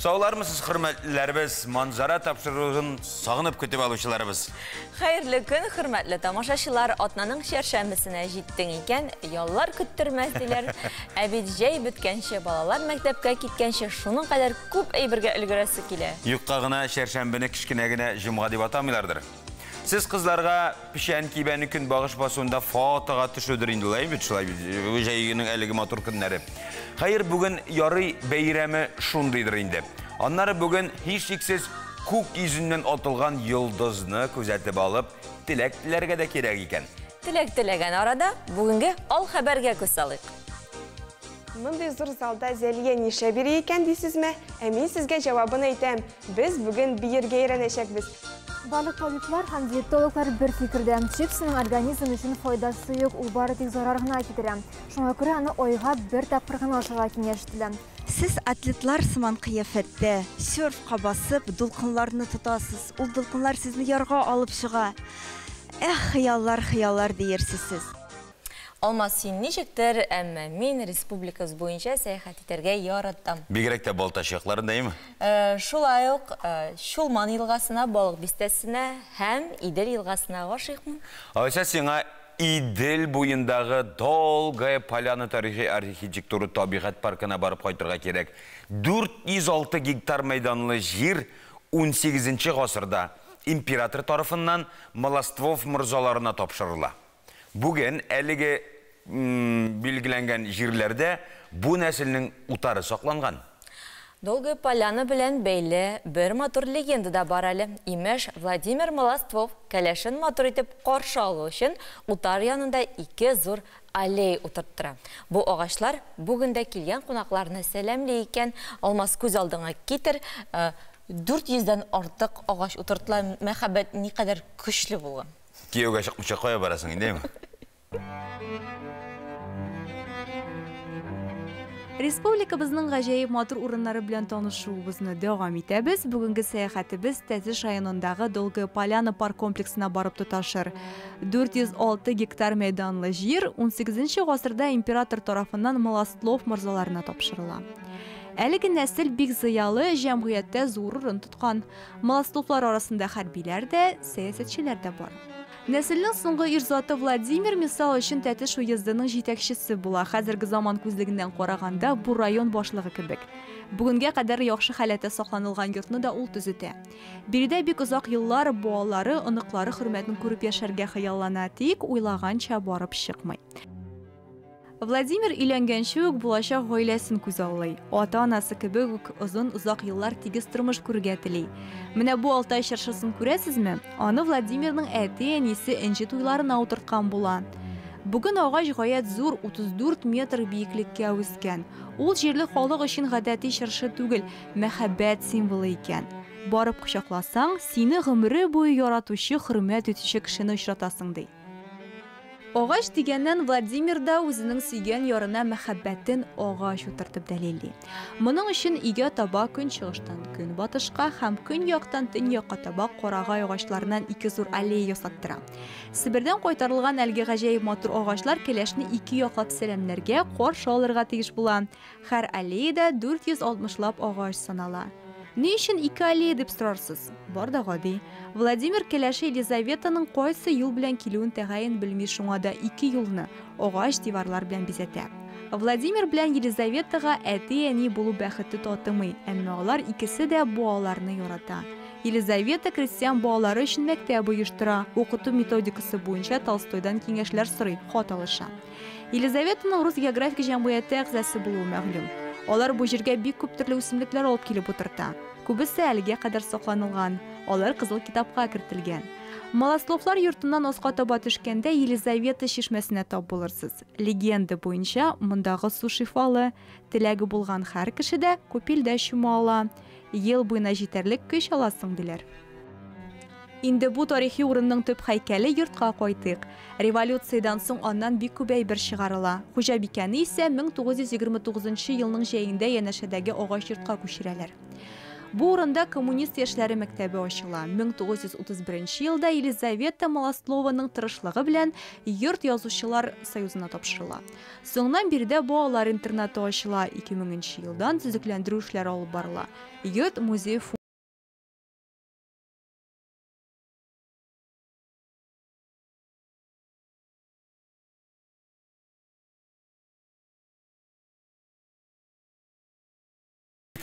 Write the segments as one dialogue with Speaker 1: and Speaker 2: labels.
Speaker 1: Sağlarmısınız hürmetlilerimiz, manzara tapşırığın sağınıp kütüp alışılarımız.
Speaker 2: Hayırlı gün, hürmetli tamaşaçılar, Atnanın şerşembesine jittin iken, yollar küttürmezdiler. Әбет bütkenşe balalar mektepke gitkenşe şunun kadar küp eybirge ülgüresi kile.
Speaker 1: Yuqqağına şerşembeni kişkinegine jımğa dip atamılardır. Siz kızlarga pişen kibeni gün bağış basında fotoğa tüşüdür indilayım bütçülay jayının eligi motor günleri. Hayır bugün yarı beyremi şundaydır indi. Onları bugün hiç şiksiz kuk yüzünden atılgan yıldızını küzetip alıp dileklerge de kerek iken.
Speaker 2: Dilegen arada bugünkü al haberge kısalık.
Speaker 3: Mınday zor zalda Zeliye nişe biri iken deysiz mi? Emin sizge cevabını aytam. Biz bugün bir yerge ereneşekbiz.
Speaker 4: Balık tabiplar hem diyetologlar bir fikirde. Chipsinin organizm için faydası yok, ubары тек zararına китерем. Şuna göre anı oyga bir tapırgın aşağı kengeshtilen.
Speaker 5: Siz atletlar sıman kıyafette, sörfqa basıp dulkınlarını tutasız. Ул dulkınlar sizni yarga alıp çığa. Hıyallar deyirsiz siz.
Speaker 2: Olmasın nişiktir, ama men respublikası boyunca seyahat ederge yarattım.
Speaker 1: Bigirek de bol taşıyakların değil mi?
Speaker 2: Şulay yok, Şulman yılgasına, balık bistesine hem İdil yılgasına aşıkmın.
Speaker 1: Oysa sana İdil boyundağı Dolgay Palyаны tarihi arxitekturu tabiat parkına barıp koyturga kerek. 406 gektar meydanlı jir 18. asırda imperator tarafından Mlatvov mırzalarına topşırıla. Bugün eligi bilgilengen jirlerde bu nesilinin utarı saklangan.
Speaker 2: Dolgay Palyаны bilen beyle bir motor legenda da var ali. İmeş Vladimir Mlatvov keleşin motor etip karşı alı için utar yanında 2 zor aley oturttıra. Bu ağaçlar bugün de kelgen konaklarını selamlayken olmaz göz aldığına getir. 400'den artık ağaç oturttular. Mehabet ne kadar güçlü bu.
Speaker 1: Kiyevge çıkmışa koya barasın değil mi?
Speaker 6: Respublikabızның ғажайып матур урыннары белән танышуыбызны дәвам итәбез. Бүгенге сәяхәтебез Тәтеш районындагы Долгая Поляна парк комплексына барып тоташыр. 406 гектар мәйданлы җир 18 гасырда император тарафыннан Мласлов мырзаларына тапшырыла. Әлеге нәсел бик зыялы җәмгыятьтә зур урын тоткан. Мласловлар арасында хәрбиләр дә, сәясәтчеләр дә бар. Нәселнең соңгы ирзаты Владимир мисал өчен Тәтеш уездының җитәкчесе була. Хәзерге заман күзлегеннән караганда бу район башлыгы кебек. Бүгенгә кадәр яхшы хәләттә сакланылган йортны да ул төзетә. Биредә бик озак еллар балалары, оныклары хөрмәтен күреп яшәргә хыяллана, тик уйлаганча барып чыкмый. Владимир өйләнгәнче үк булачак гаиләсен күзаллый. Ата-анасы кебек үк озак еллар тигез тормыш күрергә тели. Менә бу Алтай чыршысын күрәсезме? Аны Владимирның әти-әнисе энҗе туйларына утырткан була. Бүген агач гаять зур 34 метр биеклеккә үскән. Ул җирле халык өчен гадәти чыршы түгел, мәхәббәт символы икән. Барып кочакласаң, сине гомере буе яратучы, хөрмәт итүче кешене очратасың ди. Агач дигәннән Владимир да үзенең сөйгән ярына мәхәббәтен агач утыртып дәлилли. Моның өчен өйгә таба көнчыгыштан көнбатышка һәм көньяктан төньякка таба карагай агачларыннан 2 зур аллея ясаттыра. Себердән кайтарылган әлеге гаҗәеп матур агачлар келәшне 2 яклап сәламнәргә каршы алырга тиеш була. Һәр аллеяда 460лап агач санала. Ни өчен 2 аллея дип сорарсыз? Бар да гади. Владимир келәше Елизаветаның кайсы юл белән килүен тәгаен белми, шуңа да 2 юлны агач диварлар белән бизәтә. Владимир белән Елизаветага әти-әни булу бәхете татымый, әмма алар икесе дә балаларны ярата. Елизавета крестьян балалары өчен мәктәп оештыра, укыту методикасы буенча Толстойдан киңәшләр сорый, хат алыша. Елизаветаның рус географик җәмгыяте әгъзасы булуы мәгълүм. Алар бу җиргә бик күп төрле үсемлекләр алып килеп утырта. Күбесе әлегә кадәр сакланылган, алар кызыл китапка кертелгән. Мласловлар йортыннан аска таба төшкәндә Елизавета чишмәсенә тап булырсыз. Легенда буенча, мондагы су шифалы, теләге булган һәр кеше дә күпилдә чума ала. Ел буена җитәрлек көч аласың диләр. Инде бу тарихи урынның төп һәйкәле йортка кайтык. Революциядән соң аннан бик күп әйбер чыгарыла. Хуҗабикәне исә 1929 елның җәендә янәшәдәге агач йортка күчерәләр. Бу урында коммунист яшьләре мәктәбе ачыла. 1931 елда Елизавета Малостлованың тырышлыгы белән йорт язучылар союзына тапшырыла. Соңнан биредә балалар интернаты ачыла. 2000 елдан төзекләндерү эшләре алып барыла. Йорт музей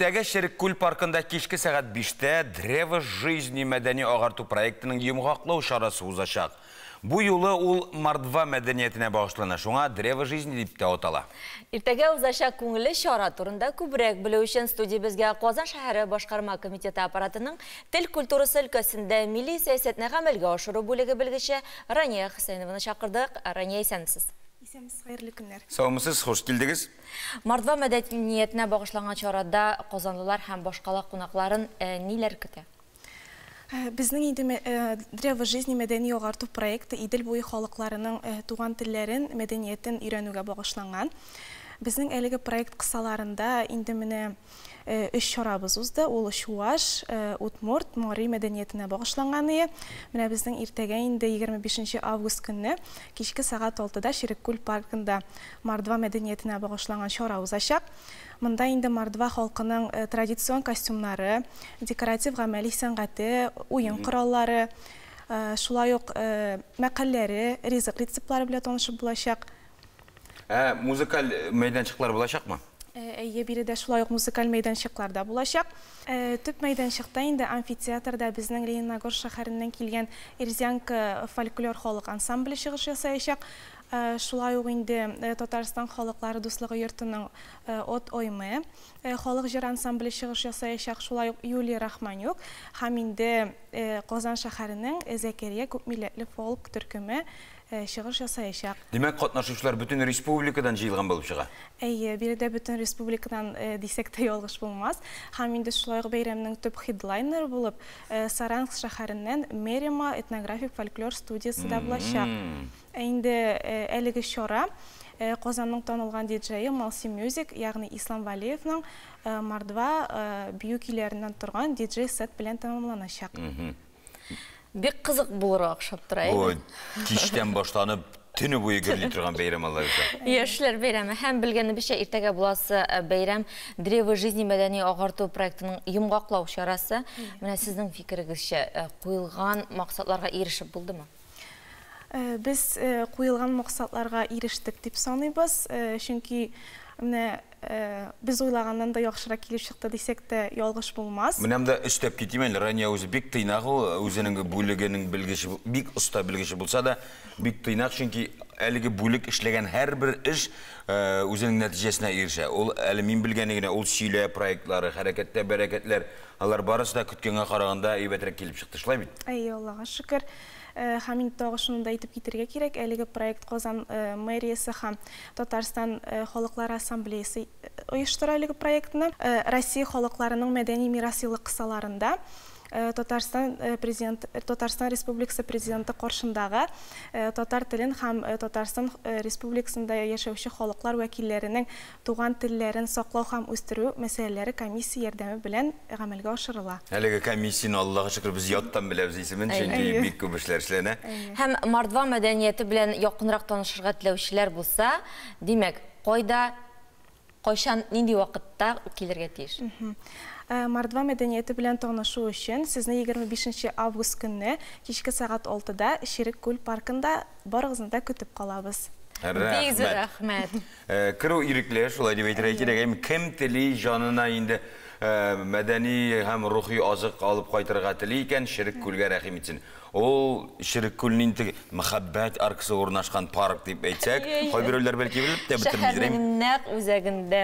Speaker 1: Иртәгә Шәреккүл паркында кичке сәгать 5-тә Древо жизни мәдәни агарту проектының йомгаклау шарасы узачак. Бу юлы ул Мордва мәдәниятенә багышлана, шуңа Древо жизни дип тә атала.
Speaker 2: Иртәгә узачак күңелле чара турында күбрәк белү өчен студиябезгә Казан шәһәре башкарма комитеты аппаратының тел культурасы өлкәсендә милли сәясәтне гамәлгә ашыру бүлеге белгече Рания Хәсәнованы чакырдык. Рания, исәнмесез?
Speaker 3: Исәмсез, хәерле көннәр.
Speaker 1: Саумысыз, хош килдегез.
Speaker 2: Мордва мәдәниятенә багышланган чарада казанлылар һәм башкала кунакларын ниләр көтә?
Speaker 7: Безнең инде Древо жизни мәдәни агарту проекты Идел буе халыкларының туган телләрен, мәдәниятен өйрәнүгә багышланган. Безнең әлеге проект кысаларында инде менә 3 чарабыз узды. Ул Чуаш, Удмурт, Мори мәдәниятенә багышланган иде. Менә безнең иртәгә инде 25 август көнне кичке сәгать 6-да Шәреккүл паркында Мордва мәдәниятенә багышланган чара узачак. Монда инде Мордва халкының традицион костюмнары, декоратив гамәли сәнгате, уен кораллары, шулай ук мәкалләре, ризык рецептлары белән танышып булачак.
Speaker 1: Музыкаль мәйданчыклар булачакмы?
Speaker 7: Әйе, биредә шулай ук музыкаль мәйданчыклар да булачак. Төп мәйданчыкта инде амфитеатрда безнең Лениногор шәһәреннән килгән Эрзянка фольклор халык ансамбле чыгыш ясаячак. Шулай ук инде Татарстан халыклары дуслыгы йортының от оймы халык җыр ансамбле чыгыш ясаячак. Шулай ук Юлия Рахманюк һәм инде Казан шәһәренең Зәкәрия күпмилләтле фолк төркеме чыгыш ясаячак.
Speaker 1: Димәк, катнашучылар бөтен республикадан җыелган булып чыга.
Speaker 7: Әйе, биредә бөтен республикадан дисәк тә ялгыш булмас. Һәм инде шулай ук бәйрәмнең төп хедлайнеры булып Саранск шәһәреннән Мерима этнографик фольклор студиясе дә булачак. Инде әлеге чара Казанның танылган диджее Малси Music, ягъни Ислам Валиевның Мордва бию көйләреннән торган диджей сет белән тәмамланачак.
Speaker 2: Бик кызык булырга охшап тора.
Speaker 1: Кичтән башланып, төне буе гөрли торган бәйрәм алар өчен.
Speaker 2: Яшьләр бәйрәме һәм белгәнебезчә иртәгә буласы бәйрәм Древо жизни мәдәни агарту проектының йомгаклау чарасы. Менә сезнең фикерегезчә куелган максатларга ирешеп булдымы?
Speaker 7: Без куелган максатларга ирештек дип саныйбыз, чөнки менә без уйлаганнан да яхшырак килеп чыкты дисәк тә ялгыш булмас.
Speaker 1: Менәм дә өстәп китим әле, Рания үзе бик тыйнак ул, үзенең бүлегенең белгече, бик оста белгече булса да, бик тыйнак, чөнки әлеге бүлек эшләгән һәрбер эш үзенең нәтиҗәсенә ирешә. Ул әле мин белгәне генә ул сөйлә проектлары, хәрәкәттә бәрәкәтләр, алар барысы да көткәнгә караганда әйбәтрәк килеп чыкты, шулай бит?
Speaker 7: Әйе, Аллага шөкер. Һәм инде тагы шуны да әйтеп китәргә кирәк, әлеге проект Казан мэриясе һәм Татарстан халыклары ассамблеясе оештыра әлеге проектны. Россия халыкларының мәдәни мирас елы кысаларында Татарстан Республикасы президенты каршындагы татар телен һәм Татарстан Республикасында яшәүче халыклар вәкилләренең туган телләрен саклау һәм үстерү мәсьәләләре комиссия ярдәме белән гамәлгә ашырыла.
Speaker 1: Әлеге комиссияны Аллага шөкер без яттан беләбез исемен, чөнки бик күп эшләр эшләнә.
Speaker 2: Һәм Мордва мәдәнияте белән якынрак танышырга теләүчеләр булса, димәк, кайда, кайчан, нинди вакытта килергә тиеш?
Speaker 7: Мордва мәдәнияте белән танышу өчен сезне 25 август көнне кичке сәгать 6-да Шәреккүл паркында барыгызны да көтеп калабыз.
Speaker 2: Бик зур рәхмәт.
Speaker 1: Кыру ирекле, шулай дип әйтергә кирәк. Кем тели җанына инде мәдәни һәм рухи азык алып кайтырга тели икән, Шәреккүлгә рәхим итсен. Ул Шәреккүлнең мәхәббәт аркасы урнашкан парк дип әйтсәк, кайберләр бәлки белеп тә бетермидер.
Speaker 2: Шәһәрнең нәкъ үзәгендә.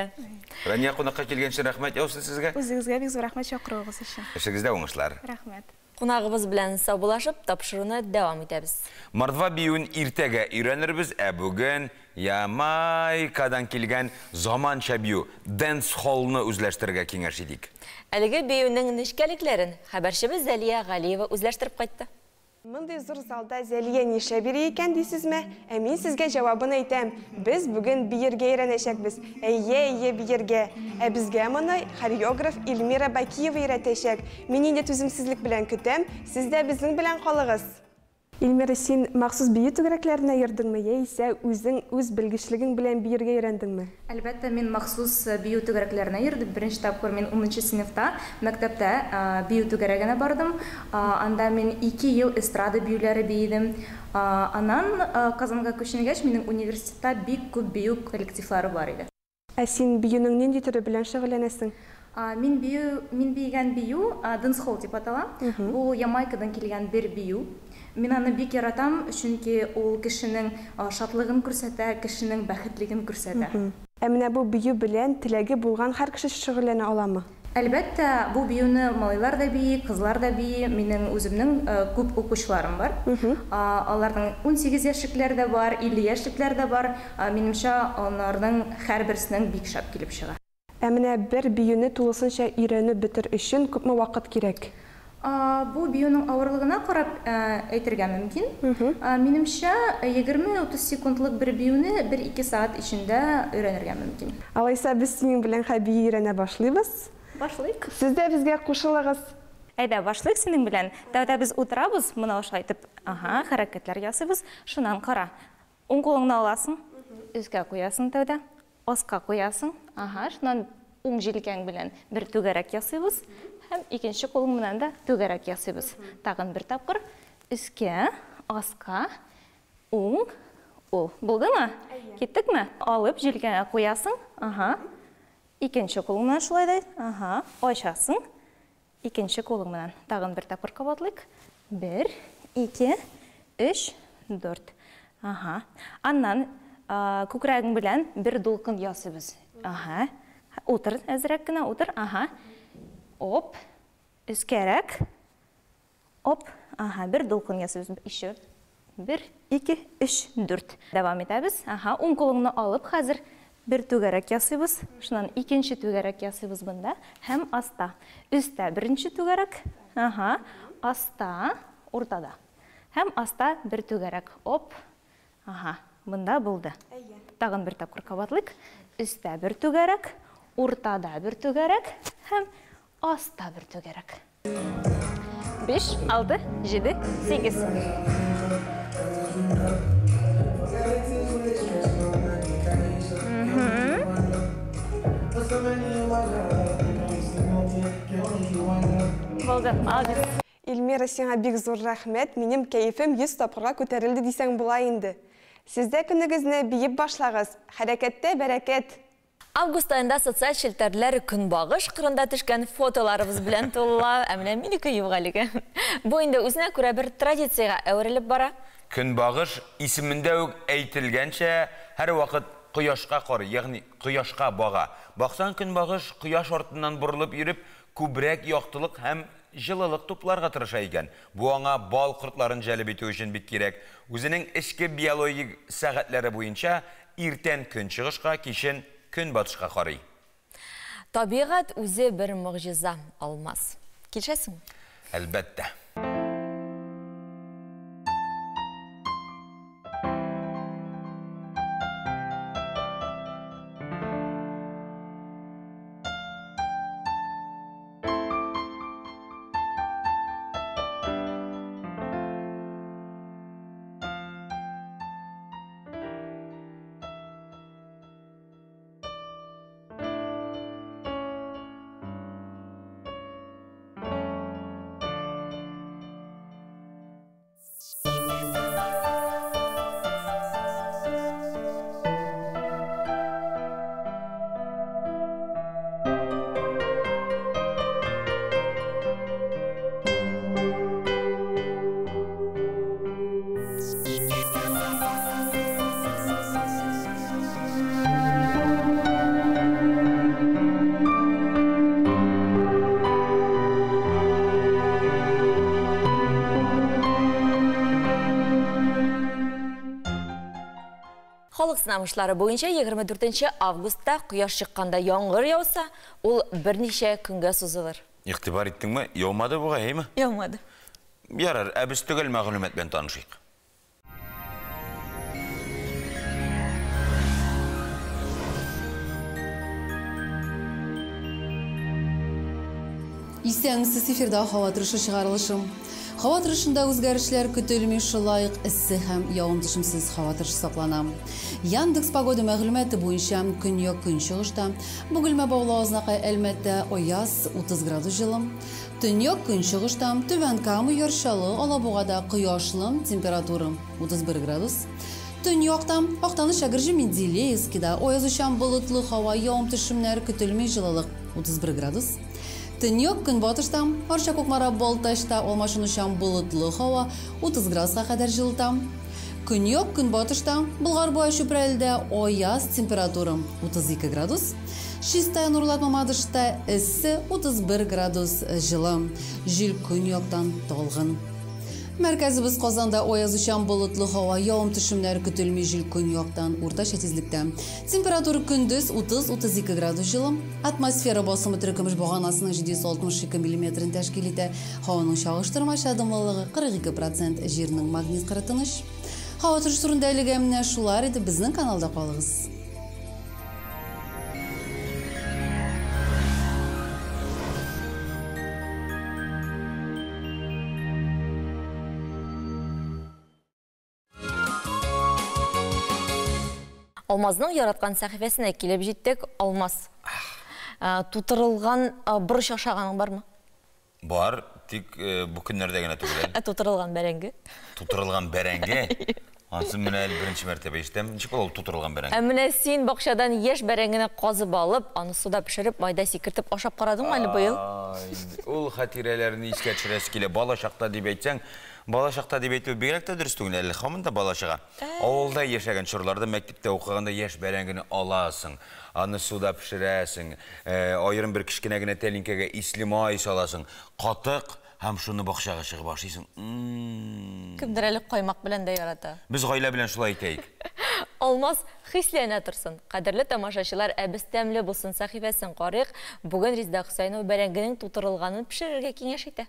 Speaker 1: Рания, кунакка килгән өчен рәхмәт сезгә.
Speaker 7: Үзегезгә бик зур рәхмәт чакыруыгыз өчен.
Speaker 1: Эшегездә уңышлар.
Speaker 7: Рәхмәт.
Speaker 2: Кунагыбыз белән саубулашып, тапшыруны дәвам итәбез.
Speaker 1: Мордва биюен иртәгә өйрәнербез, бүген Ямайкадан килгән заманча бию, dance hall-ны үзләштерергә киңәш итик.
Speaker 2: Әлеге биюнең нечкәлекләрен хәбәрчебез Зәлия Галиева үзләштереп кайтты.
Speaker 3: Мындай зур залда Зәлия нише бері екен дейсізме? Мен сізге жауабын айтам. Біз бүгін бейерге үйренешекпіз. Әйе бейерге. Бізге мұны хореограф Эльмира Бакиева үйретешек. Мен де түзімсізлік білән күтем, сіз де біздің білән қалығыз. Эльмира, сен мақсус бейі түгіреклеріне ердің ме? Есе өзің өз білгішлігің білән бейерге үйрендің ме?
Speaker 8: Әлбәттә, мен махсус бию түгәрәкләренә йөрдем. Беренче тапкыр мен 10-нчы сыйныфта мәктәптә бию түгәрәгенә бардым. Анда мен 2 ел эстрада биюләре бийдем. Аннан Казанга күченгәч, минем университетта бик күп бию коллективлары бар иде.
Speaker 3: Син биюнең нинди төре белән шөгыльләнәсең?
Speaker 8: Мин бигән бию дэнс-холл дип атала. Бу Ямайкадан килгән бер бию. Мин аны бик яратам, чөнки ул кешенең шатлыгын күрсәтә, кешенең бәхетлеген күрсәтә.
Speaker 3: Менә бу бию белән теләге булган һәр кеше шөгыльләнә аламы?
Speaker 8: Әлбәттә, бу биюне малайлар да бии, кызлар да бии. Минем үземнең күп укучыларым бар. Аларның 18 яшьлекләр дә бар, 50 яшьлекләр дә бар. Минемчә, аларның һәрберсенең бик шәп килеп чыга.
Speaker 3: Менә бер биюне тулысынча өйрәнеп бетер өчен күпме вакыт кирәк?
Speaker 8: Бу биюнең авырлыгына карап әйтергә мөмкин. Минемчә, 20-30 секундлык бер биюне 1-2 саат ичендә өйрәнергә мөмкин.
Speaker 3: Алайса, без синең белән бию өйрәнә башлыйбыз.
Speaker 8: Башлыйк.
Speaker 3: Сез дә безгә кушылыгыз.
Speaker 8: Әйдә, башлыйк синең белән. Тәүдә без утырабыз, моны ошайтып, хәрәкәтләр ясыйбыз. Шуннан кара. Уң кулыңны аласың, өскә куясың тәүдә, аска куясың. Шуннан уң җилкәң белән бер түгәрәк ясыйбыз. Һәм икенче кулың белән дә түгәрәк ясыйбыз. Тагын бер тапкыр өскә, аска, уң, ул. Булдымы? Киттекме? Алып җилкәңә куясың. Икенче кулың белән шулай да. Ачасың. Икенче кулың белән. Тагын бер тапкыр кабатлыйк. 1, 2, 3, 4. Аннан күкрәгең белән бер дулкын ясыйбыз. Утыр, әзрәк кенә утыр. Оп, өскәрәк. Оп, бер дулкын ясыйбыз. 1, 2, 3, 4. Дәвам итәбез. Уң кулыңны алып, хәзер бер түгәрәк ясыйбыз. Шуннан икенче түгәрәк ясыйбыз бында. Һәм аста. Өстә беренче түгәрәк. Аста, уртада. Һәм аста бер түгәрәк. Оп. Бында булды. Тагын бер тапкыр кабатлыйк. Өстә бер түгәрәк, уртада бер түгәрәк, һәм аста бер түгәрәк. 5, 6, 7, 8. Болды, молодец.
Speaker 3: Эльмира, сиңа бик зур рәхмәт. Минем кәефем 100 тапкырга күтәрелде дисәң була инде. Сездә көнегезне биеп башлагыз. Хәрәкәттә бәрәкәт.
Speaker 2: Август айында социаль челтәрләр көнбагыш кырында төшкән фотоларыбыз белән тулла. Менә минеке югалыгы. Бу инде үзенә күрә бер традициягә әверелеп бара.
Speaker 1: Көнбагыш исемендә үк әйтелгәнчә, һәр вакыт кояшка карый, ягъни кояшка бага. Баксаң, көнбагыш кояш артыннан бурылып йөреп, күбрәк яктылык һәм җылылык тупларга тырыша икән. Бу аңа бал кортларын җәлеп итү өчен бик кирәк. Үзенең эчке биологик сәгатьләре буенча иртән көнчыгышка, кичен көнбатышка карый.
Speaker 2: Табигать үзе бер мөгъҗиза, алмаз. Килешәсең?
Speaker 1: Әлбәттә.
Speaker 2: Халык сынамышлары буенча 24 августта кояш чыкканда яңгыр яуса, ул берничә көнгә сузылыр.
Speaker 1: Игътибар иттеңме? Яумады буга, әйме?
Speaker 2: Яумады.
Speaker 1: Ярар, біз түгел мәгълүматпен танышыйк.
Speaker 9: Исәңсез эфирда һава торышы чыгарылышым. Һава торышында үзгәрешләр көтелми шулай эссе һәм явым-төшемсез һава торышы саклана. Яндекс погода мәгълүматы буенча көньяк көнчыгышта Бөгелмә Баулы-Азнакай Әлмәттә аяз 30 градус җылы. Төньяк көнчыгышта Түбән Кама ярчалы Алабугада кояшлы температура 31 градус. Төньяктан Актаныш Шәгырҗи Менделеевскида аязучан болытлы һава явым-төшемнәр көтелми җылылык 31 градус. Төньяк көнбатыштан Арча Кукмара Балтачта алмашынучан болытлы һава 30 градуска кадәр җылыта. Көньяк көнбатыштан Болгар-Буа Чүпрәлдә аяз температура 32 градус. Чистая Нурлат Мамадышта эссе 31 градус җылы. Җил көньяктан талгын. Мәркәзебез Казанда аязучан болытлы һава явым-төшемнәр көтелми җил көньяктан уртача тизлектә. Температура көндез 30-32 градус җылы. Атмосфера басымы төркемеш баганасының 762 мм тәшкил итә. Һаваның чагыштырмача дымлылыгы 42%, җирнең магниз кырытыныш. Һава торышы турында әлегә менә шулар иде, безнең каналда калыгыз.
Speaker 2: Алмазның яраткан сәхифәсенә килеп җиттек. Алмаз. Тутырылган борыч ашаганың бармы?
Speaker 1: Бар, тик бу көннәрдә генә түгел.
Speaker 2: Тутырылган бәрәңге.
Speaker 1: Тутырылган бәрәңге? Ансы менә беренче мәртәбә ишетәм. Ничек ул тутырылган бәрәңге?
Speaker 2: Менә син бакчадан яшь бәрәңгене казып алып, аны суда пешереп, майда сикертеп ашап карадыңмы әле быел?
Speaker 1: Ул хатирәләрне искә төшерәсе килә. Бала чакта дип әйтсәң, бала чакта дип әйтү бигрәк тә дөрес түгел әле. Һаман да бала чага. Авылда яшәгән чорларда, мәктәптә укыганда яшь бәрәңгене аласың, аны суда пешерәсең, аерым бер кичкенә генә тәлинкәгә ислимай саласың, катык һәм шуны бакчага чыгып ашыйсың.
Speaker 2: Кемдер әле каймак белән дә ярата.
Speaker 1: Без гаилә белән шулай итәйек.
Speaker 2: Алмаз хисләнә торсын. Кадерле тамашачылар, әбез тәмле булсын сәхифәсен карыйк. Бүген Резда Хусайнова бәрәңгенең тутырылганын пешерергә киңәш итә.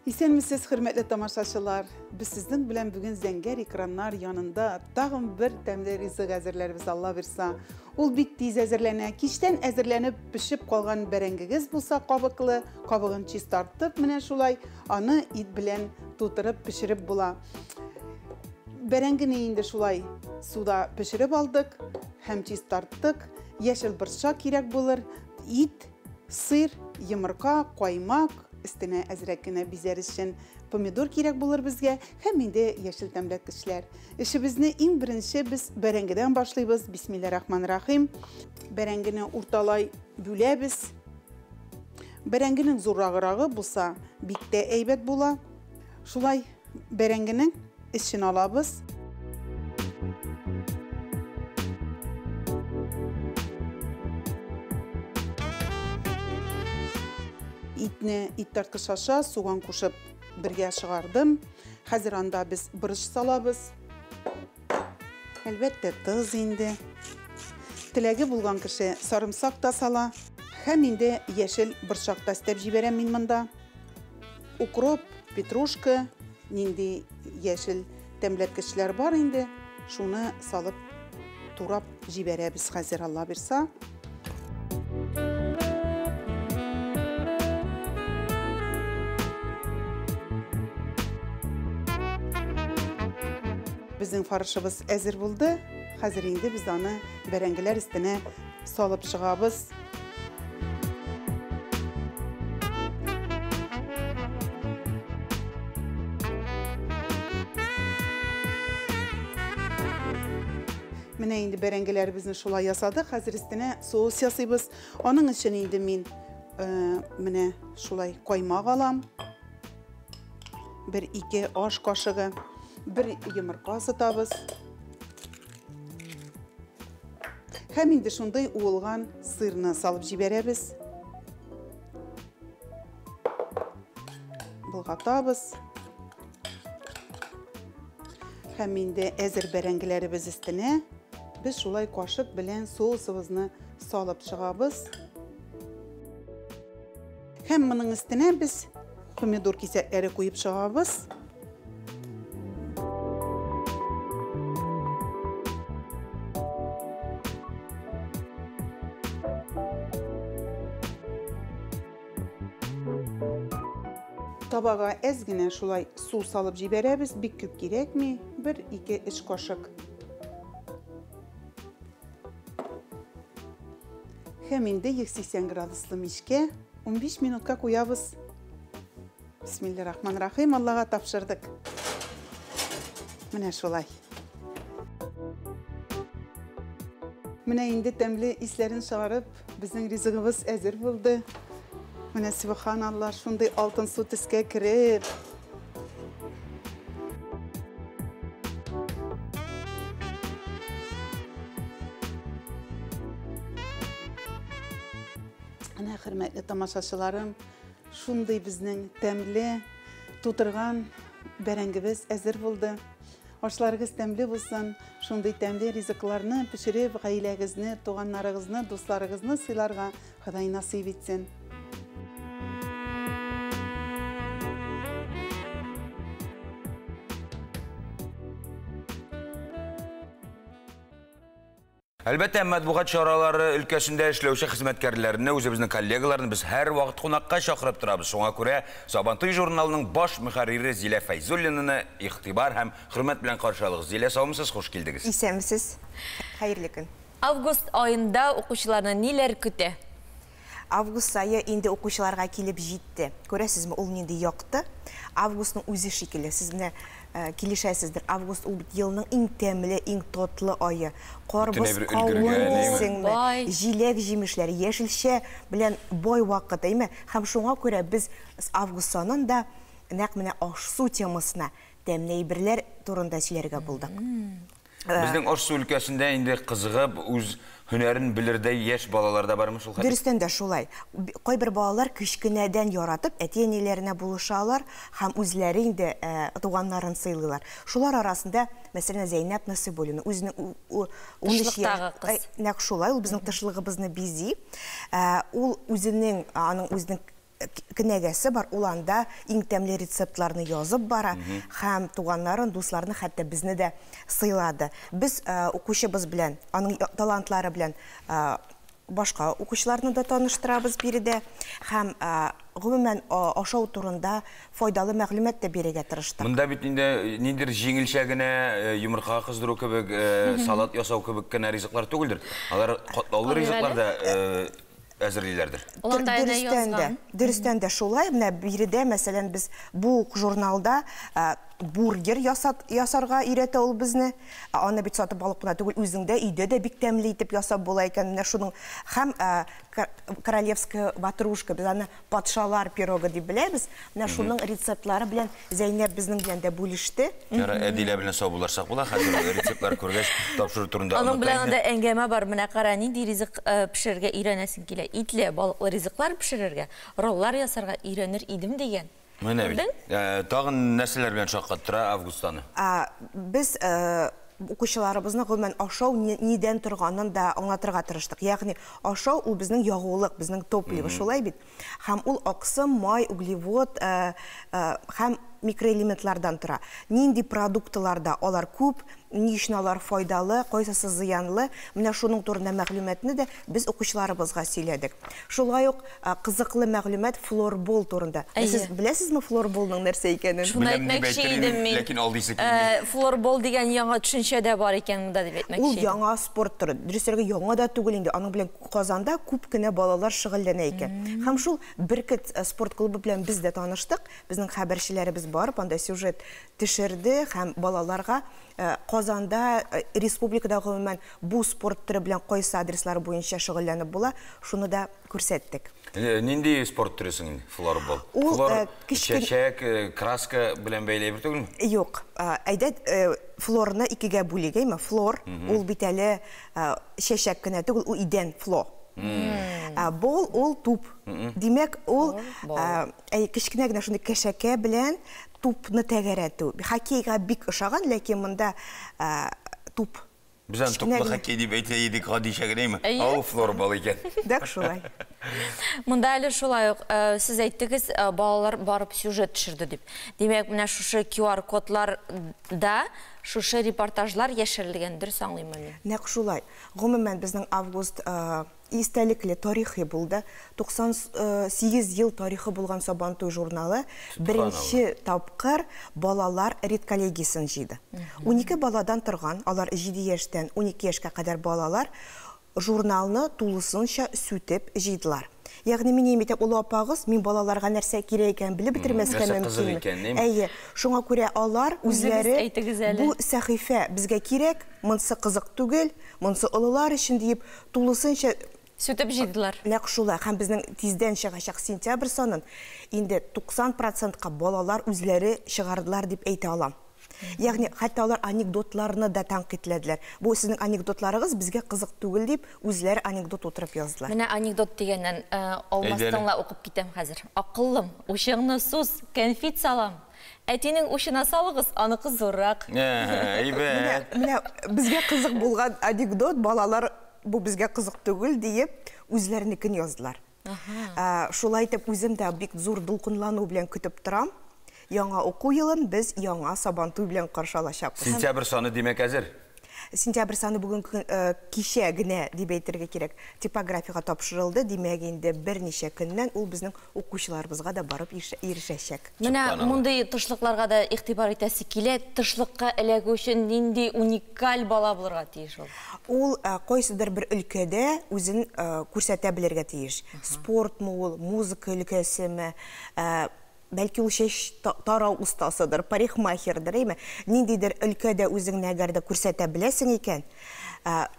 Speaker 10: Исәнмесез, хөрмәтле тамашачылар. Без сезнең белән бүген зәңгәр экраннар янында тагын бер тәмле ризык әзерләрбез, Алла бирсә. Ул бик тиз әзерләнә. Кичтән әзерләнеп пешеп калган бәрәңгегез булса кабыклы, кабыгын чистартып, менә шулай аны ит белән тутырып пешереп була. Бәрәңгене инде шулай суда пешереп алдык һәм чистарттык. Яшел борчак кирәк булыр. Ит, сыр, йомырка, каймак, өстенә әзрәк кенә бизәр өчен помидор кирәк булыр безгә һәм инде яшел тәмләткечләр. Эшебезне иң беренче без бәрәңгедән башлыйбыз. Бисмиллаһир-рахманир-рахим. Бәрәңгене урталай бүләбез. Бәрәңгенең зуррагырагы булса, бик тә әйбәт була. Шулай бәрәңгенең эчен алабыз. Итне ит тарткыш аша суган кушып бергә чыгардым. Хәзер анда без борыч салабыз. Әлбәттә, туз инде. Теләге булган кеше сарымсак та сала. Һәм инде яшел борчак та степ җибәрәм мин монда. Укроп, петрушка, нинди яшел тәмләткечләр бар инде. Шуны салып турап җибәрәбез хәзер, Алла бирсә. Безнең фаршыбыз әзер булды. Хәзер инде без аны бәрәңгеләр өстенә салып чыгабыз. Менә инде бәрәңгеләребезне шулай ясадык. Хәзер өстенә соус ясыйбыз. Аның өчен инде мин менә шулай каймак алам. 1-2 аш кашыгы. Bir yumurka ısıtabız. Hem indi şunday uğulgan sırını salıp jiberəbiz. Bulgatabız. Hem indi əzir bərəngilərimiz üstüne biz şulay kaşık bilen sousumuzni salıp çıgabız. Hem bunun üstüne biz помидор кисәкләре куеп чыгабыз. Табага әз генә шулай су салып җибәрәбез, бик күп кирәкми, 1-2 эш кашык. Һәм инде 180 градуслы мичкә 15 минутка куябыз. Бисмиллахир-рахманир-рахим, Аллага тапшырдык. Менә шулай. Менә инде тәмле исләрен чыгарып, безнең ризыгыбыз әзер булды. Менә субханаллах, шундый алтын су төскә кереп. Ана хөрмәтле тамашачыларым, шундый безнең тәмле тутырган бәрәңгебез әзер булды. Ашларыгыз тәмле булсын, шундый тәмле ризыкларны пешереп, гаиләгезне, туганнарыгызны, дусларыгызны сыйларга Ходай насыйп итсен.
Speaker 1: Әлбәттә, матбугат чаралары өлкәсендә эшләүче хезмәткәрләрне, үзебезнең коллегаларны без һәр вакыт кунакка чакырып торабыз. Шуңа күрә Сабантуй журналының баш мөхәррире Зилә Фәйзуллинаны игътибар һәм хөрмәт белән каршы алыгыз. Зилә, саумсыз, хуш килдегез.
Speaker 11: Исәнмесез. Хәерле көн.
Speaker 2: Август айында укучыларны ниләр көтә?
Speaker 11: Август айы инде укучыларга килеп җитте. Күрәсезме, ул нинди якты? Августның үзе шикелле. Сез менә килешәсездер. Август ул елның иң тәмле, иң татлы айы. Карбыз кавын, җиләк җимешләре, яшелчә белән бай вакыт, әйме? Һәм шуңа күрә без август санында нәкъ менә аш-су темасына тәмле әйберләр турында сөйләргә булдык.
Speaker 1: Безнең аш-су өлкәсендә инде кызыгып, үз һөнәрен белердәй яшь балалар да бармы шул хәл?
Speaker 11: Дөрестән дә шулай. Кайбер балалар кечкенәдән яратып, әти-әниләренә булышалар һәм үзләре инде туганнарын сыйлыйлар. Шулар арасында, мәсәлән, Зәйнәп Насыйбуллина, үзенең 13 яшь, нәкъ шулай, ул безнең тышлыгыбызны бизи. Ул үзенең, аның үзенең кенәгәсе бар, ул анда иң тәмле рецептларны язып бара, һәм туганнарын, дусларны, хәтта безне дә сыйлады. Без укучыбыз белән, аның талантлары белән башка укучыларны да таныштырабыз биредә, һәм гомумән ашау турында файдалы мәгълүмат та бирергә тырыштык.
Speaker 1: Монда бит инде ниндидер җиңелчә генә йомырка кыздыру кебек, салат ясау кебек кенә ризыклар түгелдер. Алар катлаулы ризыклар да әзерлиләрдер.
Speaker 11: Дөрестән дә шулай. Менә биредә, мәсәлән, без бу журналда бургер ясарга өйрәтә ул безне. Аны бит сатып алып кына түгел, үзеңдә өйдә дә бик тәмле итеп ясап була икән. Менә шуның һәм королевская ватрушка, без аны патшалар пирогы дип беләбез. Менә шуның рецептлары белән Зәйнәп безнең белән дә бүлеште.
Speaker 1: Әдилә белән саубуларсак була, хәзер рецептлар күргәч тапшыру турында.
Speaker 2: Аның белән дә әңгәмә бар. Менә кара, нинди ризык пешерергә өйрәнәсең килә. Итле, балыклы ризыклар пешерергә, роллар ясарга өйрәнер идем дигән.
Speaker 1: Менә бит. Тагын нәрсәләр белән шаккаттыра августаны?
Speaker 11: Без укучыларыбызны гомумән ашау нидән торганын да аңлатырга тырыштык. Ягъни ашау ул безнең ягулык, безнең топливо, шулай бит. Һәм ул аксым, май, углевод һәм микроэлементлардан тора. Нинди продуктларда алар күп, ни өчен алар файдалы, кайсысы зыянлы, менә шуның турында мәгълүматны да без укучыларыбызга сөйләдек. Шулай ук кызыклы мәгълүмат флорбол турында. Сез беләсезме флорболның нәрсә икәнен?
Speaker 2: Шуны әйтмәкче идем мин.
Speaker 1: Ләкин алдыйсы килми.
Speaker 2: Флорбол дигән яңа төшенчә дә бар икән монда дип әйтмәкче.
Speaker 11: Ул яңа спорт туры. Дөресрәге яңа да түгел инде. Аның белән Казанда күп кенә балалар шөгыльләнә икән. Һәм шул Бөркет спорт клубы белән без дә таныштык. Безнең хәбәрчеләребез барып, анда сюжет төшерде һәм балаларга Казанда, республикада гомумән бу спорт түрі белән кайсы адреслар буенча шөгыльләнеп була, шуны да күрсәттек.
Speaker 1: Нинди спорт түресең инде? Флорбол. Флор, чәчәк, краска белән бәйләп түгелме?
Speaker 11: Юк. Әйдәт, флорны икегә бүлегәйме? Флор, ул бит әле чәчәк кенә түгел, ул идән флор. Бол, ул туп. Димәк, ул кечкенә генә шундый кәшәкә белән тупны тәгәрәтү. Хоккейга бик ошаган, ләкин монда туп
Speaker 1: Bizden toplu хоккей деп әйтейдік Хадиша генеме? Ау флорбол екен.
Speaker 11: Дәк шулай.
Speaker 2: Мында әлі шулай ук сіз әйттігіз балалар барып сюжет төшерде дип. Демәк, менә шушы QR кодларда шушы репортажлар яшерелгәндер саңлыймын мин.
Speaker 11: Нәк шулай. Гомумән безнең август истәлекле тарихи булды. 98 ел тарихи булган Сабантуй журналы беренче тапкыр балалар редколлегиясын җыйды. 12 баладан торган, алар 7 яшьтән 12 яшькә кадәр балалар журналны тулысынча сүтеп җыйдылар. Ягъни мин әйтәм, улы апагыз, мин балаларга нәрсә кирәк икән белеп бетермәскә мөмкин. Әйе, шуңа күрә алар үзләре бу сәхифә безгә кирәк, монсы кызык түгел, монсы олылар өчен дип тулысынча
Speaker 2: сүтеп җыйдылар.
Speaker 11: Нәкъ шулай, һәм безнең тиздән чыгачак сентябрь санын инде 90%-ка балалар үзләре чыгардылар дип әйтә алам. Ягъни хәтта алар анекдотларны да тәнкыйтьләделәр. Бу сезнең анекдотларыгыз безгә кызык түгел дип үзләре анекдот утырып яздылар.
Speaker 2: Менә анекдот дигәннән алмастыңла укып китәм хәзер. Акыллым, ушыңны сус, конфет салам. Әтинең ушына салыгыз, аныкы зуррак.
Speaker 1: Әйбәт.
Speaker 11: Менә безгә кызык булган анекдот, балалар бу безгә кызык түгел дип үзләренекен яздылар. Шулай итеп үзем дә бик зур дулкынлану белән көтеп торам. Яңа уку елын без яңа Сабантуй белән каршы алачакбыз.
Speaker 1: Сентябрь саны димәк әзер.
Speaker 11: Сентябрь саны бүген кичә генә дип әйтергә кирәк. Типографиягә тапшырылды, димәк инде берничә көннән ул безнең укучыларыбызга да барып ирешәчәк.
Speaker 2: Менә мондый тышлыкларга да игътибар итәсе килә. Тышлыкка эләгү өчен нинди уникаль бала булырга тиеш ул?
Speaker 11: Ул кайсыдыр бер өлкәдә үзен күрсәтә белергә тиеш. Спортмы ул, музыка өлкәсеме, бәлки ул чәч тарау устасыдыр, парикмахердыр, әйме? Ниндидер өлкәдә үзең әгәр күрсәтә беләсең икән,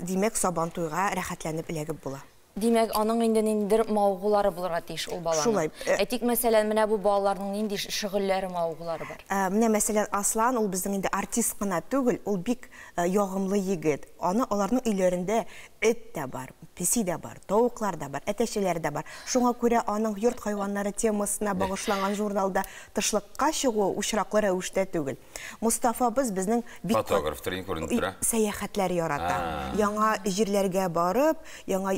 Speaker 11: димәк Сабантуйга рәхәтләнеп эләгеп була.
Speaker 2: Димәк, аның инде ниндидер мавыгулары булырга тиеш ул баланың.
Speaker 11: Шулай.
Speaker 2: Әйтик, мәсәлән, менә бу балаларның нинди шөгыльләре, мавыгулары бар?
Speaker 11: Менә мәсәлән, Аслан ул безнең инде артист кына түгел, ул бик ягымлы егет. Аларның өйләрендә эт тә бар, песи дә бар, тавыклар да бар, әтәчеләр дә бар. Шуңа күрә аның йорт хайваннары темасына багышланган журналда тышлыкка чыгу очраклы рәвештә түгел. Мустафабыз безнең бик
Speaker 1: фотограф тренинг күренеп тора.
Speaker 11: Сәяхәтләр ярата. Яңа җирләргә барып, яңа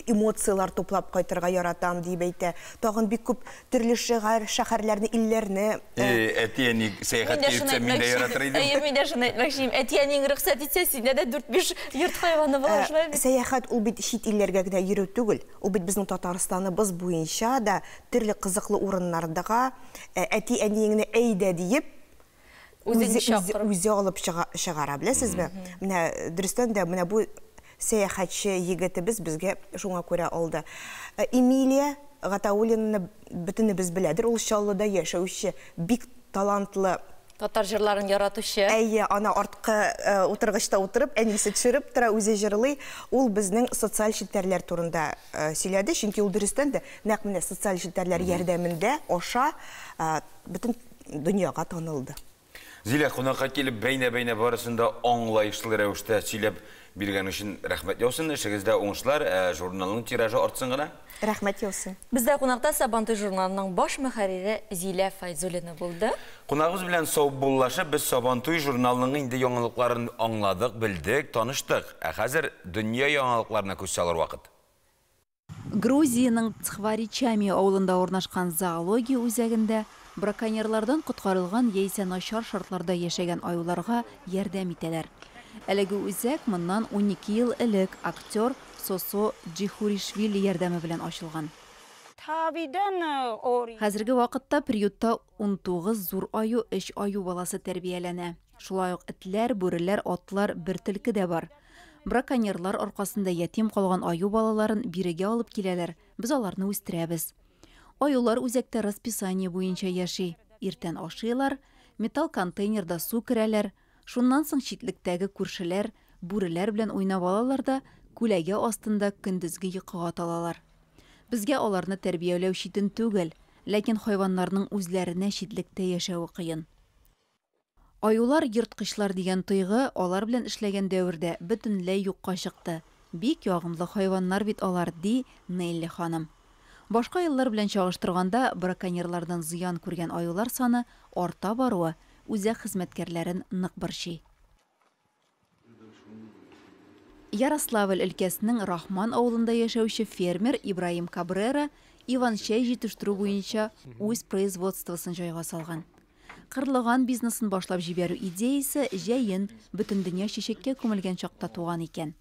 Speaker 11: эмоциялар туплап кайтырга яратам дип әйтә. Тагын бик күп төрле шәһәрләрне, илләрне.
Speaker 1: Әтияни сәяхәткә йөрсә мин дә яратыр идем.
Speaker 2: Мин дә шуны әйтмәкче, әтияниң рөхсәт итсә, синдә дә 4-5 йорт хайваны бар.
Speaker 11: Сәяхәт ул бит чит илләргә генә йөрү түгел. Ул бит безнең Татарстаныбыз буенча да төрле кызыклы урыннарда әти-әниеңне әйдә диеп үзе алып чыгара, беләсезме? Менә дөрестән дә менә бу сәяхәтче егетебез безгә шуңа күрә алды. Эмилия Гатауллинны бөтенебез беләдер, ул Чаллыда яшәүче бик талантлы
Speaker 2: татар җырларын яратучы.
Speaker 11: Әйе, ана артка утыргычта утырып, әнисе төшереп тора, үзе җырлый. Ул безнең социаль челтәрләр турында сөйләде, чөнки ул дөрестән дә нәкъ менә социаль челтәрләр ярдәмендә аша бөтен дөньяга танылды.
Speaker 1: Зилә, кунакка килеп бәйнә-бәйнә барысында аңлаешлы рәвештә сөйләп биргән өчен рәхмәт яусын. Эшегездә уңышлар, журналның тиражы артсын гына.
Speaker 11: Рәхмәт яусын.
Speaker 2: Бездә кунакта Сабантуй журналының баш мөхәррире Зилә Файзуллина булды.
Speaker 1: Кунагыбыз белән сау буллашып, без Сабантуй журналының инде яңалыкларын аңладык, белдек, таныштык. Хәзер дөнья яңалыкларына күз салыр вакыт.
Speaker 6: Грузияның Цхваричами авылында орнашкан зоология үзәгендә браконьерлардан коткарылган яисә начар шартларда яшәгән аюларга ярдәм итәләр. Әлеге үзәк моннан 12 ел элек актер Сосо Джихуришвили ярдәме белән ачылган. Хәзерге вакытта приютта 19 зур аю, 3 аю баласы тәрбияләнә. Шулай ук этләр, бүреләр, атлар, бер төлке дә бар. Браконьерлар аркасында ятим калган аю балаларын бирегә алып киләләр. Без аларны үстерәбез. Аюлар үзәктә расписание буенча яши. Иртән ашыйлар, металл контейнерда су керәләр. Шуннан соң читлектәге күршеләр, бүреләр белән уйнап алалар да күләгә астында көндезге йокыга талалар. Безгә аларны тәрбияләү читен түгел, ләкин хайваннарның үзләренә читлектә яшәүе кыен. Аюлар йырткычлар дигән тойгы алар белән эшләгән дәвердә бөтенләй юкка чыкты. Бик ягымлы хайваннар бит алар, ди Нелли ханым. Башка еллар белән чагыштырганда браконьерлардан зыян күргән аюлар саны арта баруы үзәк хезмәткәрләрен нык борчый. Ярославль өлкәсенең Рахман авылында яшәүче фермер Ибраим Кабрера иван-чәй җитештерү буенча үз производствосын җайга салган. Кырлыган бизнесын башлап җибәрү идеясе җәен бөтен дөнья чәчәккә күмелгән чакта туган икән.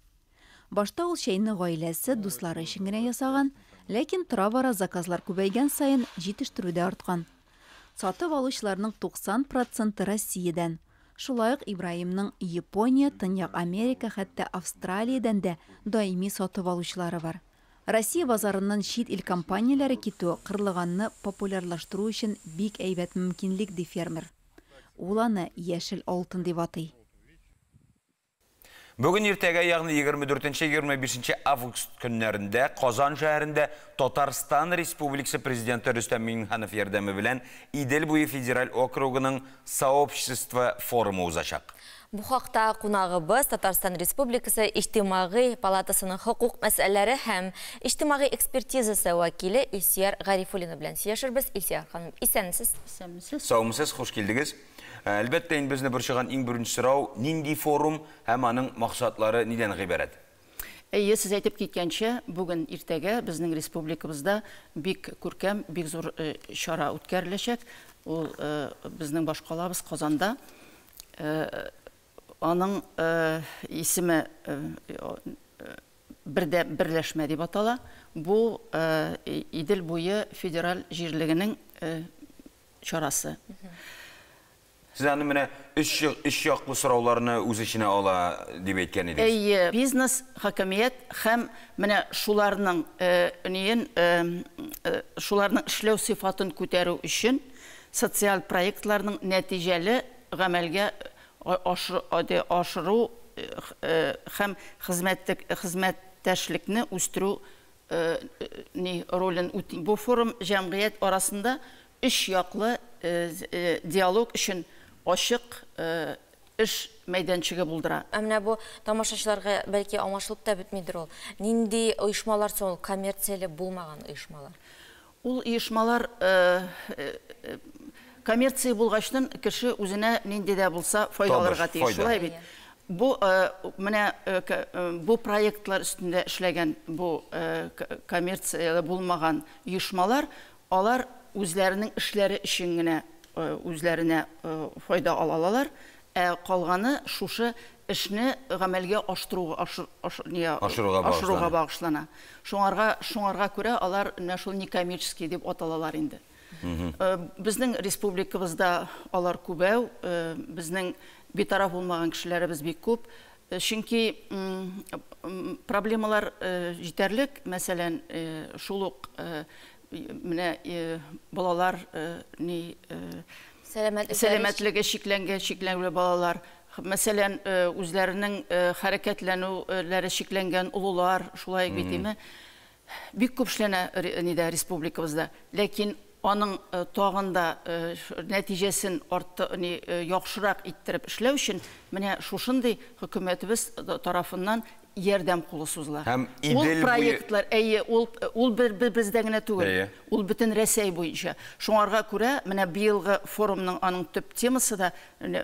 Speaker 6: Башта ул чәйне гаиләсе, дуслары өчен генә ясаган, ләкин тора-бара заказлар күбәйгән саен җитештерү дә арткан. Сатып алучыларның 90% Россиядән. Шулай ук Ибраимның Япония, Төньяк Америка, хәтта Австралиядән дә даими сатып алучылары бар. Россия базарыннан чит ил компанияләре китү кырлыганны популярлаштыру өчен бик әйбәт мөмкинлек ди фермер. Ул аны яшел алтын дип атый.
Speaker 1: Бүгін ертеге, яғни 24-25 август күннәрендә Казан шәһәрендә Татарстан Республикасы президенты Рөстәм Миңнеханов ярдәме белән Идел буе федераль округының сообщество форумы узачак.
Speaker 2: Бу хакта кунагыбыз Татарстан Республикасы Иҗтимагый палатасының хукук мәсьәләләре һәм иҗтимагый экспертизасы вәкиле Илсияр Гарифуллина белән сөйләшербез. Илсияр ханым, исәнсез?
Speaker 1: Саумсыз, хуш килдегез. Әлбәттә, безне борчыган иң беренче сорау, нинди форум һәм аның максатлары нидән гыйбарәт?
Speaker 12: Сез әйтеп киткәнчә, бүген иртәгә безнең республикабызда бик күркәм, бик зур чара үткәреләчәк. Ул безнең башкалабыз Казанда. Аның исеме берләшмә дип атала. Бу Идел буе федераль җирлегенең чарасы.
Speaker 1: Сез аны менә өч яклы сорауларны үз иченә ала дип әйткән идегез.
Speaker 12: Бизнес, хакимият һәм менә шуларның эшләү сыйфатын күтәрү өчен социаль проектларның нәтиҗәле гамәлгә ашыру һәм хезмәттәшлекне үстерү ролен үти. Бу форум җәмгыять арасында өч яклы диалог өчен ашык эш мәйданчыгы булдыра.
Speaker 2: Менә бу тамашачыларга бәлки аңлашылып та бетмидер ул. Нинди оешмалар соң коммерцияле булмаган оешмалар?
Speaker 12: Ул оешмалар коммерция булгачтан кеше үзенә нинди дә булса файдаларга тиеш. Шулай бит. Бу менә бу проектлар өстендә эшләгән бу коммерцияле булмаган оешмалар, алар үзләренең эшләре өчен генә үзләренә файда алалар, калганы шушы эшне гамәлгә ашыруга багышлана. Шуңарга күрә алар шул некоммерческий дип аталалар инде. Безнең республикабызда алар күбәү, безнең битараф булмаган кешеләребез бик күп. Чөнки проблемалар җитәрлек, мәсәлән, шул ук менә балалар сәламәтлеге шикләнгән балалар, мәсәлән, үзләренең хәрәкәтләнүләре шикләнгән уллар, шулай битеме, бик күп эшләнә республикабызда. Ләкин аның тагында нәтиҗәсен яхшырак иттереп эшләү өчен менә шушындый хөкүмәтебез тарафыннан ярдәм кулы сузыла. Ул проектлар, ул бездә генә түгел, ул бөтен Россия буенча. Шуңарга күрә менә быелгы форумның аның төп темасы да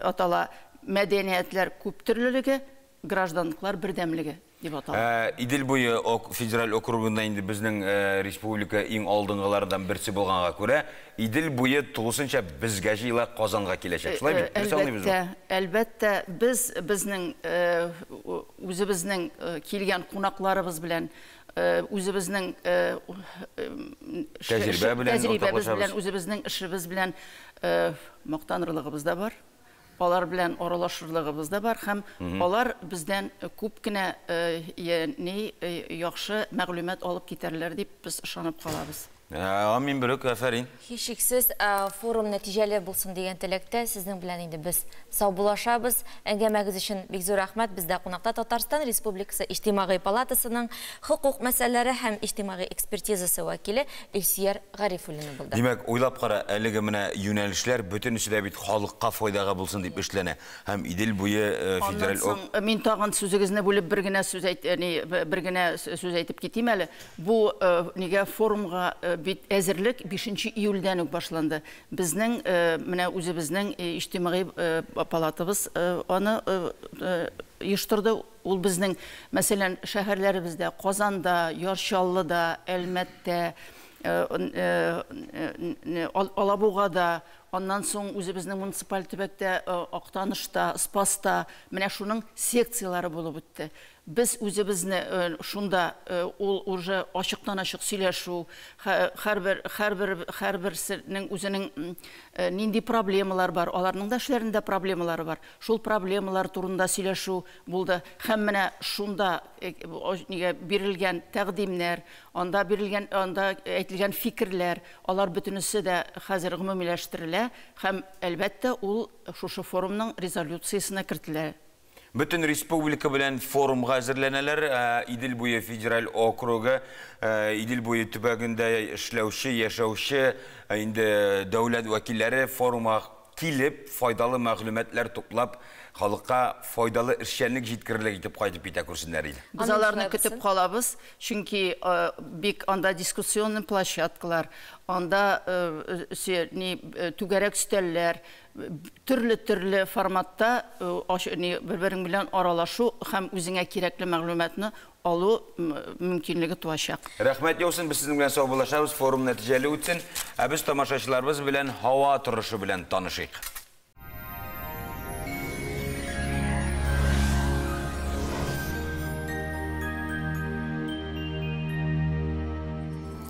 Speaker 12: атала мәдәниятләр күп төрлелеге, гражданлыклар бердәмлеге дип атала.
Speaker 1: Идел буе федераль округында инде безнең республика иң алдынгылардан берсе булганга күрә, Идел буе тулысынча безгә җыела Казанга киләчәк. Шулай бит?
Speaker 12: Әлбәттә, безнең үзебезнең килгән кунакларыбыз белән, үзебезнең тәҗрибәбез белән, үзебезнең эшебез белән мактанырлыгыбыз да бар. Алар белән аралашырлыгыбыз да бар һәм алар бездән күп кенә яхшы мәгълүмат алып китәрләр дип без ышанып калабыз.
Speaker 1: Амин бирек, афәрин.
Speaker 2: Һичшиксез форум нәтиҗәле булсын дигән теләктә сезнең белән инде без саубулашабыз. Әңгәмәгез өчен бик зур рәхмәт. Бездә кунакта Татарстан Республикасы Иҗтимагый палатасының хукук мәсьәләләре һәм иҗтимагый экспертизасы вәкиле Илсияр Гарифуллина булды.
Speaker 1: Димәк, уйлап кара, әлеге менә юнәлешләр бөтенесе дә бит халыкка файдага булсын дип эшләнә. Һәм Идел буе федераль
Speaker 12: Мин тагын сүзегезне бүлеп бер генә сүз әйтеп китим әле. Бу нигә форумга бит әзерлек 5 июльдән үк башланды. Безнең менә үзебезнең иҗтимагый палатабыз аны оештырды. Ул безнең, мәсәлән, шәһәрләребездә, Казанда, Яршаллыда, Әлмәттә, Алабугада, ondan соң үзебезнең муниципаль төбәктә, Актанышта, Спаста, менә шуның секциялары булып үтте. Biz үзебезне шунда ул уже ачыктан-ачык сөйләшү, һәрберсенең үзенең нинди проблемалар бар, аларның да эшләрендә проблемалары бар. Шул проблемалар турында сөйләшү булды. Һәм менә шунда бирелгән тәкъдимнәр, анда әйтелгән фикерләр, алар бөтенесе дә хәзер гомумиләштерелә һәм әлбәттә ул шушы форумның резолюциясенә кертелә.
Speaker 1: Bütün Respublika bilen forumga hazırlanırlar. İdil boyu federal okrugu, İdil boyu tübeginde işlevşi, yaşavşi, devlet vekilleri foruma kilip faydalı məlumatlar toplap, halka faydalı işçilik jitkirlik etip qaytıp bita kursunlarıyla.
Speaker 12: Biz alarını kütüp qalabız. Çünkü bik anda diskusyonun plaşatkalar, anda tügerek üsteller, türlü formatda bir-birin bilen aralaşu hem üzüne kirekli məlumatını alu mümkünlüğü tuaşaq.
Speaker 1: Rahmet yolsun, biz sizinle sağbulaşarız, forum neticeli üçün. Biz tamaşaçılarımız bilen hava turuşu bilen tanışıyıq.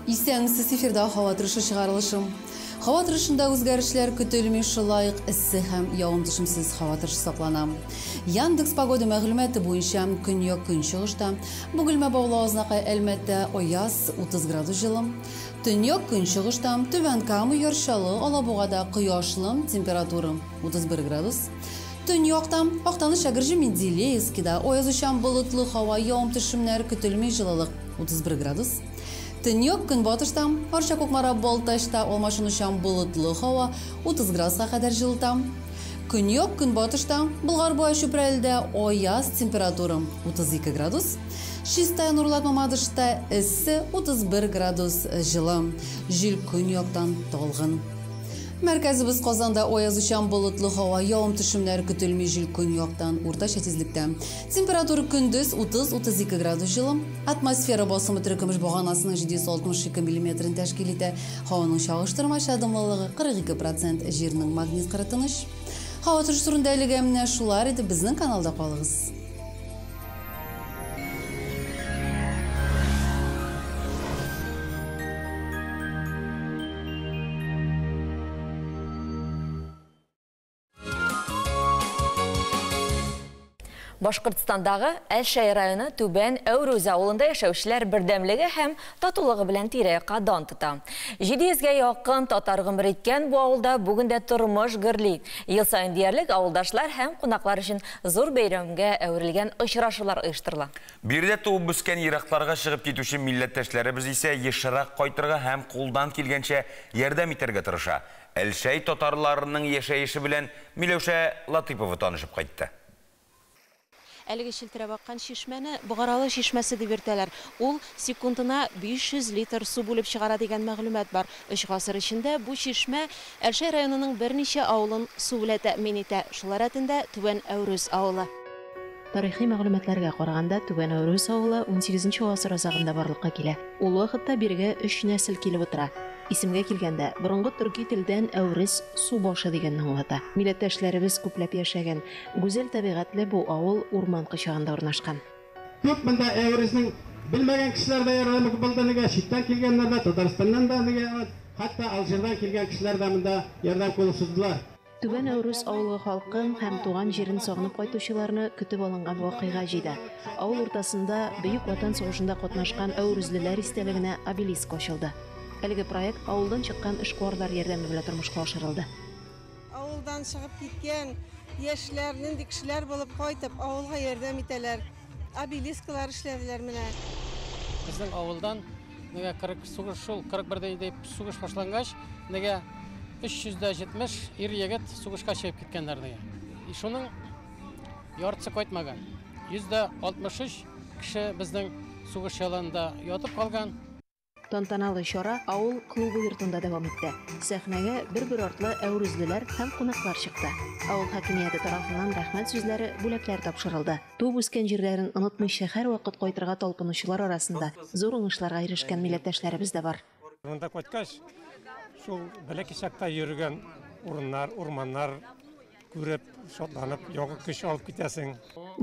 Speaker 9: Исәңсез эфирда һава торышы чыгарылышым. Һава торышында үзгәрешләр көтелми, шулай ук эссе һәм явым-төшемсез һава торышы саклана. Яндекс погода мәгълүматы буенча көньяк-көнчыгышта Бөгелмә Баулазнакай Әлмәттә аяз 30 градус җылы. Төньяк-көнчыгышта Түбән Кама Яршалы Алабугада кояшлы температура 31 градус. Төньякта Актаныш Әгерҗе Менделеевскида аязучан болытлы һава явым-төшемнәр көтелми, җылылык 31 градус. Төньяк-көнбатышта Арча-Кукмара Балташта алмашынучан болытлы һава 30 градуска кадәр җылыта. Көньяк-көнбатышта Болгар-Буа Чүпрәлдә аяз температура 32 градус. Чистая Нурлат Мамадышта эссе 31 градус җылы. Җил көньяктан талгын. Мәркәзебез Казанда аязучан болытлы һава явым-төшемнәр көтелми, җил көньяктан уртача тизлектә. Температура көндез 30-32 градус җылы. Атмосфера басымы төркемеш баганасының 762 мм тәшкил итә. Һаваның чагыштырмача дымлылыгы 42%, җирнең магнит кырытыныш. Һава торышы турында әлегә менә шулар иде, безнең каналда калыгыз.
Speaker 2: Башкортстандағы Әлшәй районы Түбән Әүрүз авылында яшәүчеләр бердәмлеге һәм татулыгы белән тирә-якка дан тота. 700-гә якын татар гомер иткән бу авылда бүген дә тормыш гөрли. Ел сайын диярлек авылдашлар һәм кунаклар өчен зур бәйрәмгә әверелгән очрашулар оештырыла.
Speaker 1: Биредә туып үскән еракларга чыгып китүче милләттәшләребез исә ешрак кайтырга һәм кулдан килгәнчә ярдәм итәргә тырыша. Әлшәй татарларының яшәеше белән Миләүшә Латыйпова танышып кайтты.
Speaker 13: Әлеге шилтерәп аккан шишмәне Бугаралы шишмәсе дип йөртәләр. Ул секундына 500 литр су булып чыгара дигән мәгълүмат бар. 3 гасыр эчендә бу шишмә Әлшәй районының берничә авылын су белән тәэмин итә. Шулар рәтендә Түбән Әүрүз авылы. Тарихи мәгълүматларга караганда Түбән Әүрүз авылы 18 гасыр азагында барлыкка килә. Ул вакытта биргә 3 нәсел килеп утыра. Исемгә килгәндә, борынгы төрки телдән Әүрүз су башы дигәнне аңлата. Милләттәшләребез күпләп яшәгән, гүзәл табигатьле бу авыл урман кычагында урнашкан.
Speaker 14: Күп монда Әүрүзнең белмәгән кешеләр дә ярдәм булдыга, читтән килгәннәр дә, Татарстаннан да, хәтта Алжирдан килгән кешеләр дә монда ярдәм кулы суздылар.
Speaker 13: Түбән Әүрүз авылы халкын һәм туган җирен сагынып кайтучыларны көтеп алынган вакыйга җыйды. Авыл уртасында Бөек Ватан сугышында катнашкан әүрүзлеләр истәлегенә обелиск ачылды. Әлеге проект авылдан чыккан эшкуарлар ярдәме белән тормышка ашырылды.
Speaker 15: Авылдан чыгып киткән яшьләр, нинди кешеләр булып кайтып, авылга ярдәм итәләр. Обелискалар эшләделәр менә.
Speaker 16: Безнең авылдан 41 дип сугыш башлангач, 370 ир-егет сугышка чыгып киткәннәр диге. Шуның яртысы кайтмаган. 163 кеше безнең сугыш яланда ятып калган.
Speaker 13: Тантаналы чара авыл клубы йортында дәвам итте. Сәхнәгә бер-бер артлы әүрүзлеләр һәм кунаклар чыкты. Авыл хакимияте тарафыннан рәхмәт сүзләре, бүләкләр тапшырылды. Туып үскән җирләрен онытмыйча һәрвакыт кайтырга талпынучылар арасында зур уңышларга ирешкән милләттәшләребез дә бар.
Speaker 17: Монда кайткач, шул бәләкәчәктә йөргән урыннар, урманнар күреп, шатланып, ягы көч алып китәсең.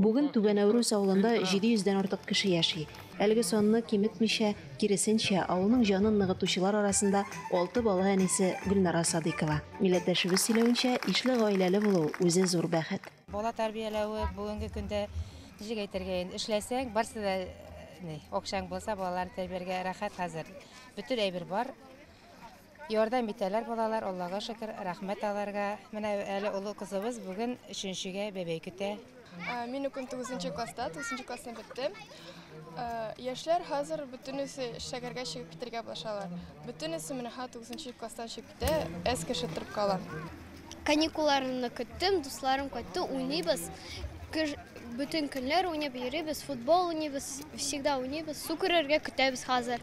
Speaker 13: Бүген Түбән Әүрүс авылында 700-дән артык кеше яши. Әлеге санны киметмичә, киресенчә, авылның җанын ныгытучылар арасында 6 бала әнисе Гөлнара Садыкова. Милләттәшебез сөйләвенчә, ишле гаиләле булу үзе зур бәхет.
Speaker 18: Бала тәрбияләүе бүгенге көндә ничек әйтергә, эшләсәң, барсы да акчаң булса, балаларны тәрбиягә рәхәт хәзер. Бөтен әйбер бар. Ярдәм итәләр балалар, Аллага шөкер, рәхмәт аларга. Менә әле улы кызыбыз бүген 3-нчегә бәбәй көтә.
Speaker 19: Мин укыйм 9-нчы класста, 9-нчы классны беттем. Яшьләр хәзер бөтенесе шәгәргә чыгып китәргә башалар. Бөтенесе менә 9-нчы класстан чыгып китә, әз кеше торып кала.
Speaker 20: Каникулларны көттем, дусларым кайтты, уйныйбыз. Bütün günler oynayabiliriz, futbol oynayabiliriz, всегда oynayabiliriz. Su kırırga kütəbiz hazır.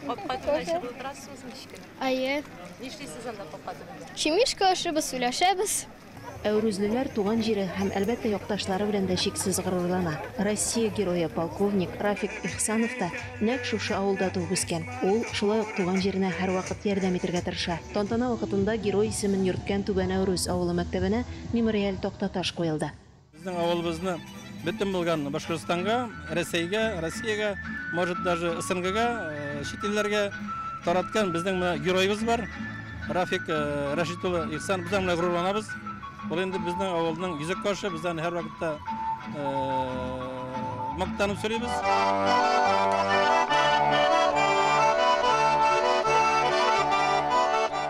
Speaker 13: Papatın aşağı oturasınız mı işkine?
Speaker 20: Ayı.
Speaker 13: Nişlisiz anda papatın?
Speaker 20: Şimişka aşırız, söyləşəbiz.
Speaker 13: Әүрүзлеләр туган җире һәм әлбәттә якташлары белән дә чиксез горурлана. Россия герое полковник Рафик Ихсанов та нәкъ шушы авылда туып үскән. Ул шулай ук туган җиренә һәрвакыт ярдәм итәргә тырыша. Тантана вакытында герой исемен йөрткән Түбән Әүрүс авылы мәктәбенә мемориаль тактаташ куелды.
Speaker 21: Bizning avulimizni bütün bo'lgan Boshqirdistonga, Rossiyaga, может даже СНГга, chet ellarga taratgan bizning giroyimiz bor. Rafik Rashidullo Ihsan bizdan bilan g'ururlanamiz. Bu endi bizning avulning yuzak qo'shi, bizdan har vaqtda maqtanib so'raymiz.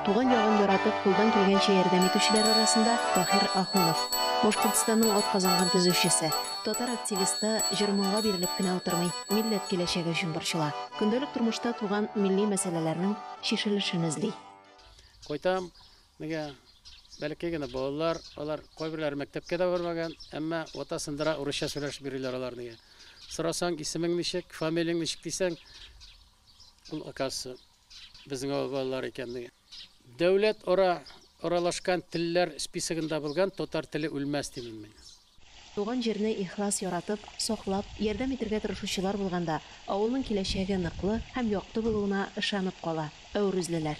Speaker 13: Туган ягын яратып, кулдан килгәнчә ярдәм итүчеләр арасында Таһир Ахунов, Башкортстанның атказанган төзүчесе, татар активисты җырманга бирелеп кенә утырмый, милләт киләчәге өчен борчыла. Көндәлек тормышта туган милли мәсьәләләрнең шишелешен эзли.
Speaker 16: Койтам, нигә бәлки генә балалар, алар кайберләре мәктәпкә дә бармаган, әмма ватасындыра урысча сөйләшеп бирәләр алар нигә. Сорасаң, исемең ничек, фамилияң ничек дисәң, ул акасы безнең балалар икән нигә. Дәүләт аралашкан телләр списогында булган татар теле үлмәс димен мин.
Speaker 13: Туган җирне ихлас яратып, саклап, ярдәм итәргә тырышучылар булганда, авылның киләчәге ныклы һәм якты булуына ышанып кала әүрүзлеләр.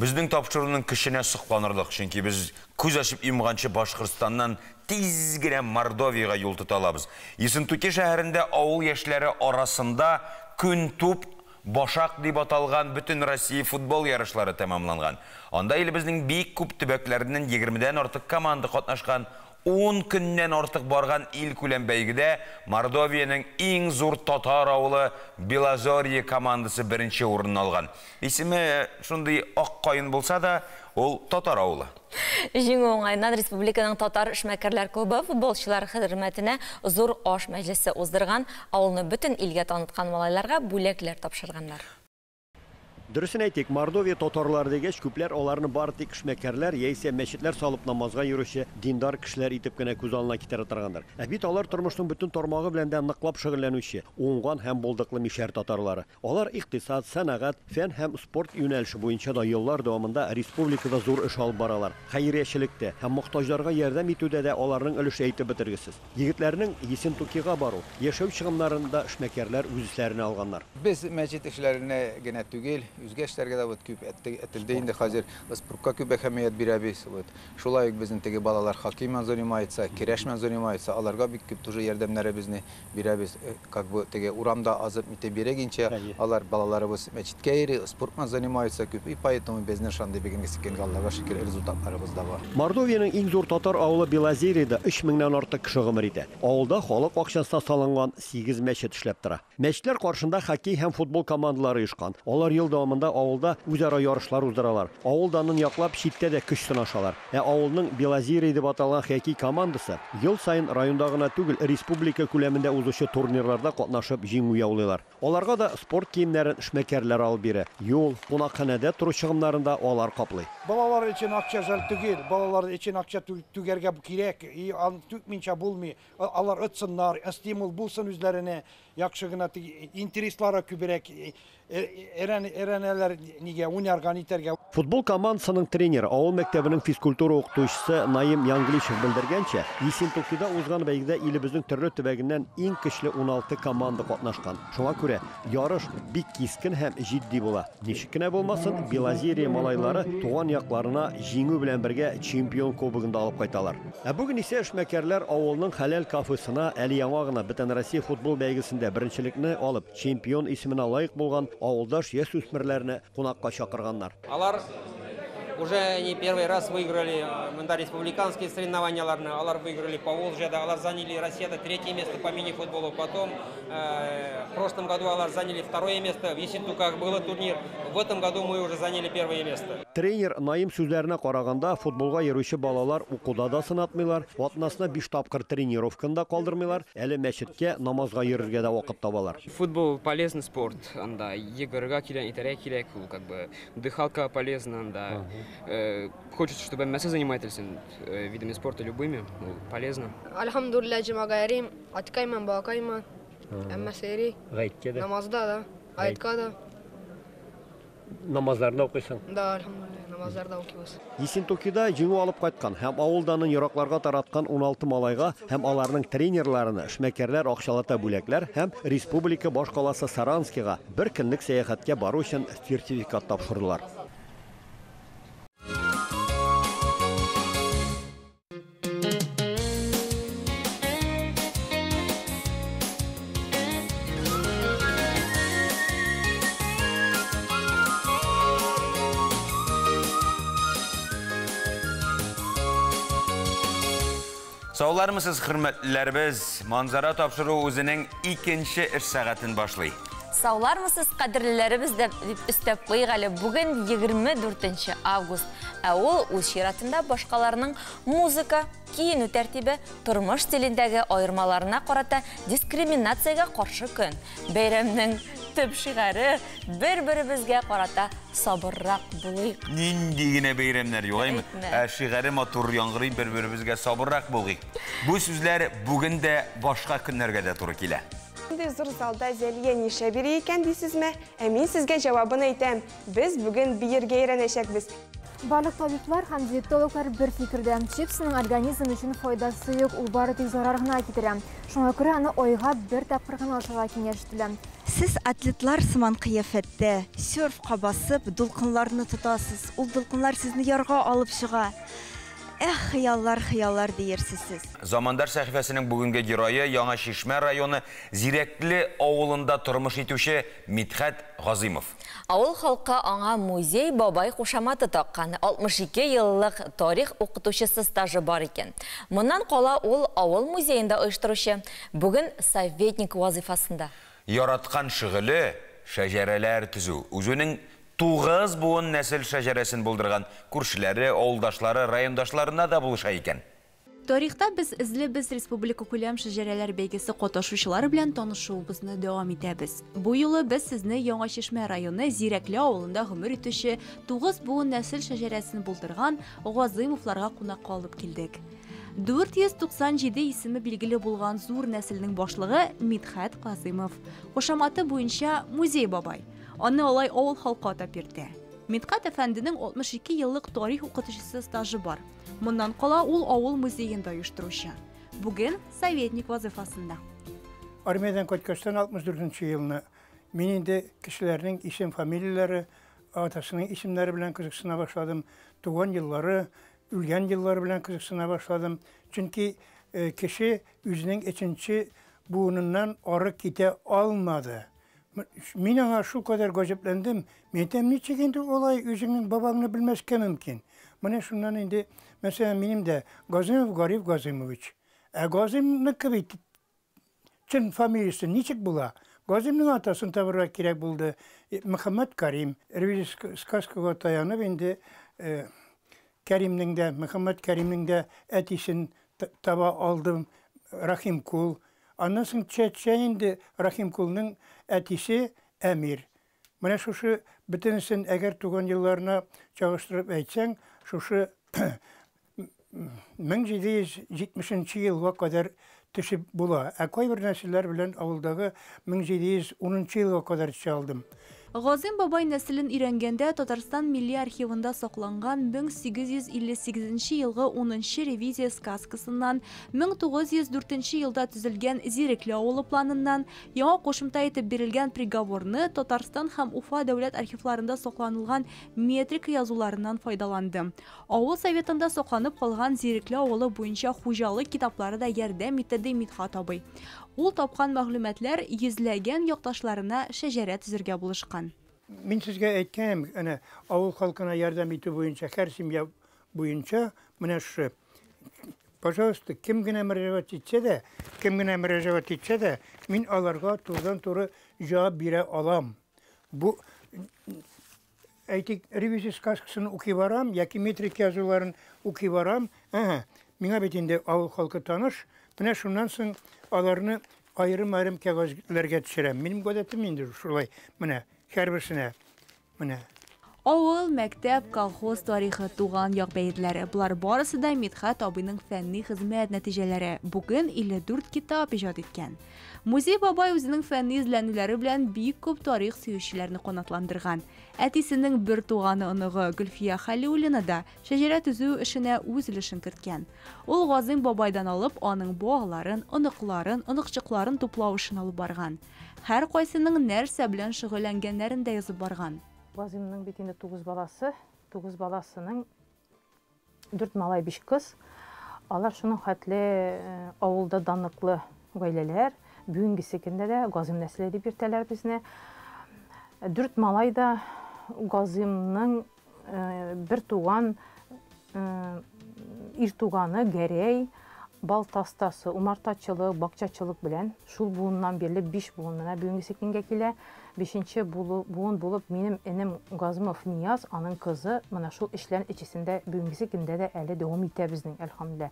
Speaker 1: Безнең тапшыруның кешенә сокланырлык, чөнки без күз ачып имганчы Башкортстаннан тиз генә Мордовиягә юл тота алабыз. Ессентуки шәһәрендә авыл яшьләре арасында көн туп Башак дип аталган бүтән Россия футбол ярышлары тәмамланган. Анда илебезнең бик күп төбәкләреннән 20дән артык команда катнашкан, 10 көннән артык барган ил күләм бәйгедә Мордовияның иң зур татар авылы Белозорье командасы беренче урын алган. Исеме шундый ак кайын булса да, ул татар авылы.
Speaker 2: Җиңү уңайыннан республиканың татар эшмәкәрләр клубы футболчылар хезмәтенә зур аш мәҗлесе уздырган, авылны бөтен илгә таныткан малайларга бүләкләр тапшырганнар.
Speaker 22: Дөресен әйтик, Мордовия татарлары дигәч, күпләр аларны бары тик эшмәкәрләр яисә мәчетләр салып намазга йөрүче диндар кешеләр итеп кенә күз алына китерә торганнар. Ә бит алар тормышның бөтен тармагы белән дә ныклап шөгыльләнүче, уңган һәм булдыклы мишәр татарлары. Алар икътисад, сәнәгать, фән һәм спорт юнәлеше буенча да еллар дәвамында республикада зур эш алып баралар. Хәйриячелектә һәм мохтаҗларга ярдәм итүдә дә аларның өлеше әйтеп бетергесез. Егетләрнең Ессентукига бару, яшәү чыгымнарында эшмәкәрләр үз эшләренә алганнар.
Speaker 23: Без мәчет эшләренә генә түгел, үзгә эшләргә дә күп әтелде инде хәзер спортка күп әһәмият бирәбез. Шулай ук безнең теге балалар хоккеймен занимается, көрәшмен занимается, аларга бик күп тоже ярдәмнәребезне бирәбез. Как бы теге урамда азып ите бирәгенчә, алар балаларыбыз мәчеткә йөри, спортмен занимается күп, и поэтому безнең шундый бигенге сиккән Аллага шөкер результатларыбыз да бар.
Speaker 22: Мордовияның иң зур татар авылы Белозерьеда 3000-нән артык кеше гомер итә. Авылда халык акчасына салынган 8 мәчет эшләп тора. Мәчетләр каршында хоккей һәм футбол командалары оешкан. Алар ел дәвамында авылда үзара ярышлар уздыралар. Авылданын яклап читтә дә көч сынашалар. Авылның Белозерье дип аталган хоккей командасы ел сайын районда гына түгел, республика күләмендә узучы турнирларда катнашып җиңү яулыйлар. Аларга да спорт киемнәрен эшмәкәрләр алып бирә. Юл, кунакханәдә тору чыгымнарында алар каплый.
Speaker 24: Балалар өчен акча зәл түгел, балалар өчен акча түгәргә кирәк, аны түкминчә булмый. Алар отсыннар, стимул булсын үзләренә, яхшы гына интереслары күберәк, әрәнәләр неге уйнарга итәргә.
Speaker 22: Футбол командасының тренеры, авыл мәктәбенең физкультура укытучысы Наим Яңгилишев белдергәнчә, Ессентукида узган бәйгедә илебезнең төрле төбәгеннән иң көчле 16 команда катнашкан. Шуңа күрә ярыш бик кискен һәм җитди була. Ничек кенә булмасын, Белозерия малайлары туган якларына җиңү белән бергә чемпион кубогында алып кайталар. Ә бүген исә эшмәкәрләр авылның хәләл кафесына әле яңа гына Бөтен Россия футбол бәйгесендә беренчелекне алып, чемпион исеменә лаек булган авылдаш яшүсмерләрне кунакка чакырганнар.
Speaker 4: Алар уже не первый раз выиграли республиканские соревнования, алар выиграли по Волжье, алар заняли Россия 3-е место по мини-футболу, потом в прошлом году алар заняли 2-е место, в Ессентуках был турнир, в этом году мы уже заняли 1-е место.
Speaker 22: Тренер Наим сүзләренә караганда, футболга йөрүче балалар укуда да сынатмыйлар, атнасына 5 тапкыр тренировканда калдырмыйлар, әле мәчеткә, намазга йөрергә дә вакыт табалар.
Speaker 5: Футбол полезный спорт, анда егырга кирәк, итәргә кирәк, как бы дыхалка полезна, анда хочется, чтобы мясо занимались видами спорта любыми, полезно.
Speaker 19: Альхамдулилля, джимагарим, аткайман, бакайман, эммасери, намазда да, айтка да.
Speaker 22: Намазларны укыйсың?
Speaker 19: Да, альхамдулилля, намазларда укыйбыз.
Speaker 22: Ессентукида җиңү алып кайткан һәм авылданын еракларга тараткан 16 малайга һәм аларның тренерларына эшмәкәрләр акчалата бүләкләр һәм республика баш каласы Саранскига бер көнлек сәяхәткә бару өчен сертификат тапшырдылар.
Speaker 1: Саулармысыз, хөрмәтләрбез, манзара тапшыру үзенең икенче эш сәгатен башлый.
Speaker 2: Саулармысыз, кадерлеләребез дип өстәп куйыйк әле. Бүген 24 август. Ә ул үз чиратында башкаларның музыка, киенү тәртибе, тормыш стилендәге аермаларына карата дискриминациягә каршы көн. Бәйрәмнең төп шигары бер-беребезгә карата сабыррак булыйк.
Speaker 1: Нинди генә бәйрәмнәр югаймы? Шигары матур яңгырый, бер-беребезгә сабыррак булыйк. Бу сүзләр бүген дә башка көннәргә дә туры килә.
Speaker 3: Зур залда Зәлия нишләп йөри икән дисезме? Мин сезгә җавабын әйтәм. Без бүген биергә өйрәнәчәкбез.
Speaker 7: Барлык табиблар һәм диетологлар бер фикердә. Чипсның организм өчен файдасы юк, ул бары тик зарар гына китерә. Шуңа күрә аны айга бер тапкыр гына ашарга киңәш ителә.
Speaker 8: Сез атлетлар сыман кыяфәттә серфка басып, дулкынларны тотасыз. Ул дулкынлар сезне ярга алып чыга. Хыяллар диерсез сез.
Speaker 1: Замандар сәхифәсенең бүгенге герое Яңа Шишмә районы Зирәкле авылында тормыш итүче Мидхәт Газимов.
Speaker 2: Авыл халкы аңа музей бабай кушаматы таккан. 62 еллык тарих укытучысы стажы бар икән. Моннан кала ул авыл музейында оештыручы, бүген советник вазифасында.
Speaker 1: Яраткан шөгыле шәҗәрәләр төзү. Үзенең 9 буын нәсел шәҗәрәсен булдырган күршеләре, авылдашлары, райондашларына да булыша икән.
Speaker 6: Тарихта без без республика күләм шәҗәрәләр бәйгесе катнашучылары белән танышуыбызны дәвам итәбез. Бу юлы без сезне Яңа Шишмә районы Зирәкле авылында гомер итүче 9 буын нәсел шәҗәрәсен булдырган Газимовларга кунакка алып килдек. 497 исеме билгеле булган зур нәселнең башлыгы Мидхәт Газимов. Кушаматы буенча музей бабай. Аны алай авыл халкы атап йөртә. Мидхәт әфәнденең 62 еллык тарих укытучысы стажы бар. Моннан кала ул авыл музейында оештыручы. Бүген советник вазифасында.
Speaker 24: Армиядан кайткачтан 64 елны мин инде кешеләрнең исем фамилияләре, атасының исемнәре белән кызыксына башладым. Туган еллары, үлгән еллары белән кызыксына башладым. Чөнки кеше үзенең иченче буыныннан ары китә алмады. Мин аңа шул кадәр гаҗәпләндем. Мәйтәм, ничек инде олай үзеңнең бабаңны белмәскә мөмкин. Менә шуннан инде, мәсәлән, минем дә Газимов Гариф Газимович. Газимовның бит чын фамилиясе ничек була? Газимның атасын табырга кирәк булды. Мөхәммәд Карим. Сказкага таянып инде Кәримнең дә, Мөхәммәд Кәримнең дә әтисен таба алдым. Рахим Кул. Аннан соң инде Рахим Кулның әтисе Әмир. Менә шушы бөтенесен әгәр туган елларына чагыштырып әйтсәң, шушы 1770 елга кадәр тишеп була. Кайбер нәселләр белән авылдагы 1710 елга кадәр чалдым.
Speaker 6: Газим бабай нәселен өйрәнгәндә Татарстан Милли архивында сакланган 1858 елгы 10 ревизия сказкасыннан, 1904 елда төзелгән Зирекле авылы планыннан, яңа кушымта итеп бирелгән приговорны Татарстан һәм Уфа дәүләт архивларында сакланылган метрика язуларыннан файдаланды. Авыл советында сакланып калган Зирекле авылы буенча хуҗалык китаплары да ярдәм итте Мидхәт абый. Ул тапкан мәгълүматлар йөзләгән якташларына шәҗәрә төзергә булышкан.
Speaker 24: Мин сезгә әйткәнем, авыл халкына ярдәм итү буенча, һәр семья буенча, менә шу. Пожалуйста, кем генә мөрәҗәгать итсә дә, мин аларга турыдан-туры җавап бирә алам. Бу ревизия сказкасын укый барам, яки метрик язуларын укый барам. Миңа бит инде авыл халкы таныш. Менә шуннан соң аларны айрым-айрым кәгазьләргә төшерәм. Минем гадәтем инде шулай. Менә һәрберсенә. Менә.
Speaker 6: Авыл, мәктәп, колхоз тарихы, туган як бәйтләре. Булар барысы да Мидхәт абыйның фәнни хезмәт нәтиҗәләре. Бүген 54 китап иҗат иткән. Музей бабай үзенең фәнни эзләнүләре белән бик күп тарих сөючеләрне канатландырган. Әтисенең бер туганы оныгы Гөлфия Хәлиуллина да шәҗәрә төзү эшенә үз өлешен керткән. Ул Газим бабайдан алып, аның буаларын, оныкларын, оныкчыкларын туплау эшен алып барган. Һәр кайсының нәрсә белән шөгыльләнгәннәрен дә язып барган.
Speaker 9: Газимның бит инде 9 баласы, 9 баласының 4 малай 5 кыз. Алар шуның хәтле авылда данлыклы гаиләләр, бүгенге көндә дә Газим нәселе дип йөртәләр безне. 4 малай да Газимның бер туган ир туганы Гәрәй, балтастасы, умартачылык, бакчачылык белән шул буыннан бирле 5 буынына бүгенге көнгә килә. 5нче буын булып минем энем Газимов Нияз, аның кызы, менә шул эшләр ичесендә бүгенге көндә дә әле дәвам итә безнең, әлхәмдүлилlah.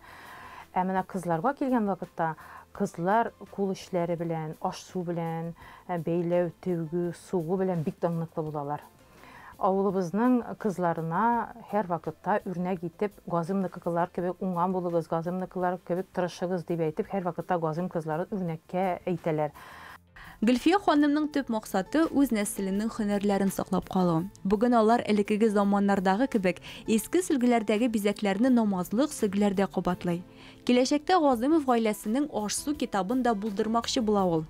Speaker 9: Менә кызларга килгән вакытта, кызлар кул эшләре белән, аш-су белән, бәйләү, тегү, сугу белән бик данлыклы булалар. Авылыбызның кызларына һәр вакытта үрнәк итеп, Газимныкылар кебек уңган булыгыз, Газимныкылар кебек тырышыгыз дип әйтеп, һәр вакытта Газим кызларын үрнәккә әйтәләр.
Speaker 6: Гөлфия ханымның төп максаты үз нәселенең һөнәрләрен саклап калу. Бүген алар элекеге заманнардагы кебек иске сөлгеләрдәге бизәкләрне намазлык сөлгеләрдә кабатлый. Киләчәктә Газимов гаиләсенең аш-су китабын да булдырмакчы була ул.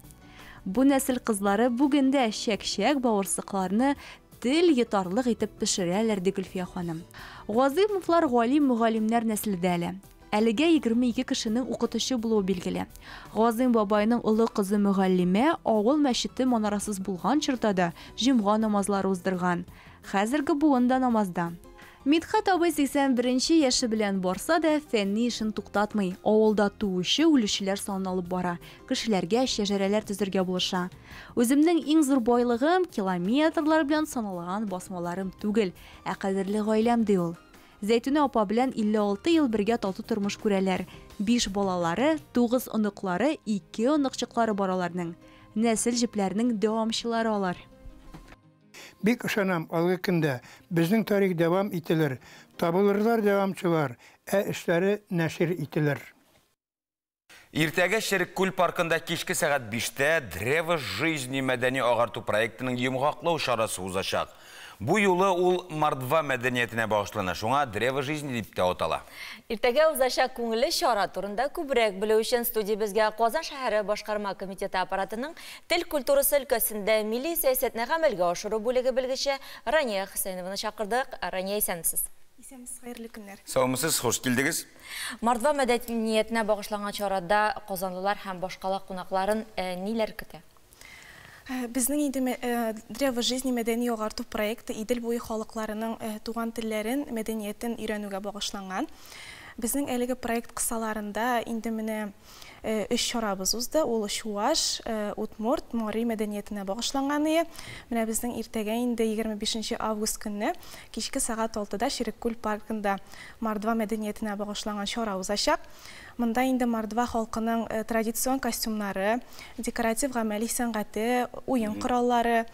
Speaker 6: Бу нәсел кызлары бүгендә шәкшәк бавырсакларны тел йотарлык итеп пешерәләр ди Гөлфия ханым. Газимовлар галим-мугалимнәр нәселдә әле. Әлегә 22 кешенең укытучы булуы билгеле. Газим бабайның улы кызы Мөгаллимә авыл мәчете манарасыз булган чорда да җомга намазлары уздырган. Хәзерге буында намазда. Мидхәт абый 81 яше белән барса да фәнни эшен туктатмый. Авылда туучы үлүчеләр санын алып бара. Кешеләргә шәҗәрәләр төзергә булыша. Үземнең иң зур байлыгым километрлар белән саналган басмаларым түгел, кадерле гаиләм ди ул. Зәйтүнә апа белән 56 ел бергә тату тормыш күрәләр. 5 балалары, 9 оныклары, 2 оныкчыклары бараларның. Нәсел җепләренең дәвамчылары алар.
Speaker 24: Бик ышанам, алгы көндә безнең тарих дәвам ителер, табылырлар дәвамчылар, эшләре нәшер ителер.
Speaker 1: Иртәгә Шәреккүл паркында кичке сәгать 5-тә Древо жизни мәдәни агарту проектының йомгаклау чарасы узачак. Бу юлы ул мордва мәдәниятенә багышлана, шуңа Древо жизни дип тә атала.
Speaker 2: Иртәгә узачак күңелле чара турында күбрәк белү өчен студиябезгә Казан шәһәре башкарма комитеты аппаратының тел культурасы өлкәсендә милли сәясәтне гамәлгә ашыру бүлеге белгече Рания Хусейнованы чакырдык. Рания, исәнмесез?
Speaker 10: Исәнмесез, хәерле көннәр.
Speaker 1: Саумысыз, хош килдегез.
Speaker 2: Мордва мәдәниятенә багышланган чарада казанлылар һәм башкала кунакларын ниләр көтә?
Speaker 10: Безнең инде Древо жизни мәдәни агарту проекты Идел буе халыкларының туган телләрен, мәдәниятен өйрәнүгә багышланган. Безнең әлеге проект кысаларында инде менә 3 чарабыз узды. Ул Чуаш, Удмурт, Мари мәдәниятенә багышланган иде. Менә безнең иртәгә инде 25 август көнне кичке сәгать 6-да Шәреккүл паркында Мордва мәдәниятенә багышланган чара узачак. Монда инде Мордва халкының традицион костюмнары, декоратив гамәли сәнгате, уен кораллары,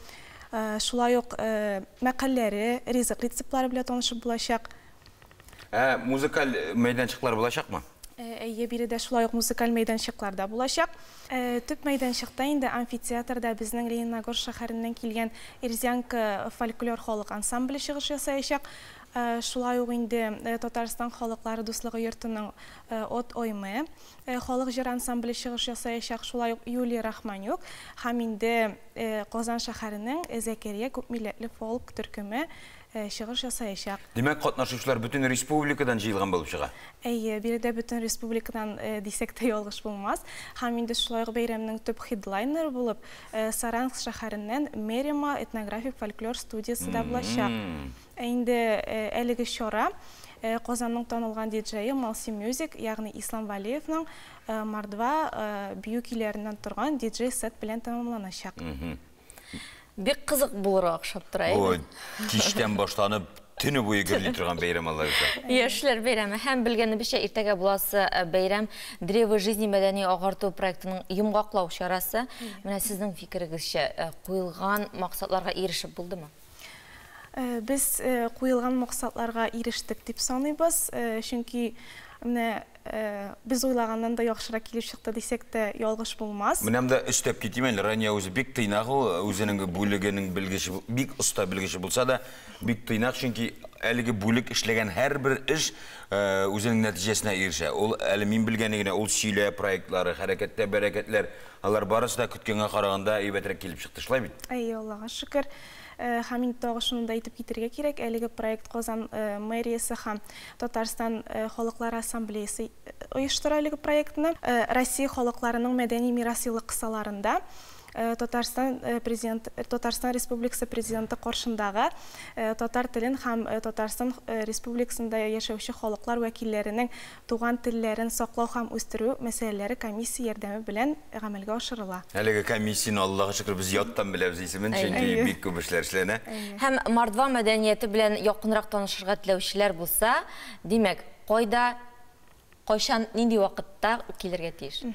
Speaker 10: шулай ук мәкалләре, ризык рецептлары белән танышып булачак.
Speaker 1: Музыкаль мәйданчыклар булачакмы?
Speaker 10: Әйе, биредә шулай ук музыкаль мәйданчыкларда булачак. Төп мәйданчыкта инде амфитеатрда безнең Лениногорск шәһәреннән килгән Эрзянка фольклор халык ансамбле чыгыш ясаячак. Шулай ук инде Татарстан халыклары дуслыгы йортының от оймы халык җыр ансамбле чыгыш ясаячак. Шулай ук Юлия Рахманюк һәм инде Казан шәһәренең Зәкәрия күпмилләтле фолк төркеме чыгыш ясаячак.
Speaker 1: Димәк, катнашучылар бөтен республикадан җыелган булып чыга.
Speaker 10: Әйе, биредә бөтен республикадан дисәк тә ялгыш булмас. Һәм инде шулай ук бәйрәмнең төп хедлайнеры булып Саранск шәһәреннән Мерима этнографик фольклор студиясы да булачак. Инде әлеге чара Казанның танылган диджеи Малси Music, ягъни Ислам Валиевның Мордва бию көйләреннән торган диджей сет белән тәмамланачак.
Speaker 2: Бик кызык булырга охшап тора.
Speaker 1: Кичтән башланып төне буе гөрли торган бәйрәм алларга.
Speaker 2: Яшьләр бәйрәме һәм белгәне бишә иртәгә буласы бәйрәм Древо жизни мәдәни агарту проектының йомгаклау чарасы. Менә сезнең фикерегезчә куелган максатларга ирешеп булдымы?
Speaker 10: Без куелган максатларга ирештек дип саныйбыз, чөнки менә без уйлаганнан да яхшырак килеп чыкты дисәк тә ялгыш булмас.
Speaker 1: Менә монда өстәп китим әле, Рания үзе бик тыйнак ул, үзенең бүлегенең белгече, бик оста белгече булса да, бик тыйнак, чөнки әлеге бүлек эшләгән һәрбер эш үзенең нәтиҗәсенә ирешә. Ул әле мин белгәне генә ул сөйлә проектлары, хәрәкәттә бәрәкәтләр, алар барысы да көткәнгә караганда әйбәтрәк килеп чыкты, шулай бит?
Speaker 10: Әйе, Аллага шөкер. Һәм инде тагы шуны да әйтеп китәргә кирәк, әлеге проект Казан мэриясе һәм Татарстан халыклары ассамблеясы оештыра әлеге проектны. Россия халыкларының мәдәни мирас елы кысаларында Татарстан Республикасы президенты каршындагы татар телен һәм Татарстан Республикасында яшәүче халыклар вәкилләренең туган телләрен саклау һәм үстерү мәсьәләләре комиссия ярдәме белән гамәлгә ашырыла.
Speaker 1: Әлеге комиссияны Аллага шөкер без яттан беләбез исемен, чөнки бик күп эшләр эшләнә.
Speaker 2: Һәм Мордва мәдәнияте белән якынрак танышырга теләүчеләр булса, димәк, кайда, кайчан, нинди вакытта килергә тиеш?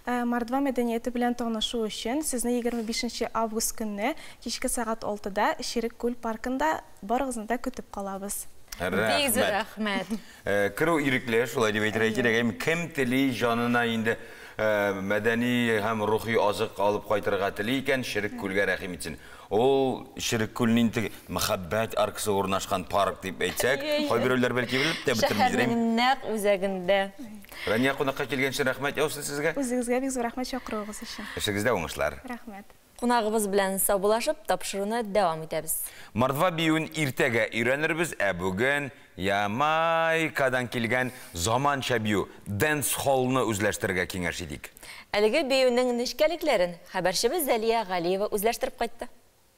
Speaker 10: Мордва мәдәнияте белән танышу өчен сезне 25 август көнне кичке сәгать 6-да Ширек күл паркында барыгызны да көтеп калабыз.
Speaker 2: Рәхмәт.
Speaker 1: Кыру ирекле, шулай дип әйтергә кирәк. Кем тели җанына инде мәдәни һәм рухи азык алып кайтырга тели икән, Ширек күлгә рәхим итсен. Ул Ширек күлнең мәхәббәт аркасы урнашкан парк дип әйтсәк, кайберәүләр бәлки белеп тә бетермидер.
Speaker 2: Шәһәрнең нәкъ үзәгендә.
Speaker 1: Рания кунакка килгән өчен рәхмәт яусыз сезгә.
Speaker 10: Үзегезгә бик зур рәхмәт чакыруыгыз өчен.
Speaker 1: Эшегездә уңышлар.
Speaker 10: Рәхмәт.
Speaker 2: Кунагыбыз белән саубулашып, тапшыруны дәвам итәбез.
Speaker 1: Мордва биюен иртәгә өйрәнербез, бүген Ямайкадан килгән заманча бию, dance hall-ны үзләштерергә киңәш итик.
Speaker 2: Әлеге биюнең нечкәлекләрен хәбәрчебез Зәлия Галиева үзләштереп кайтты.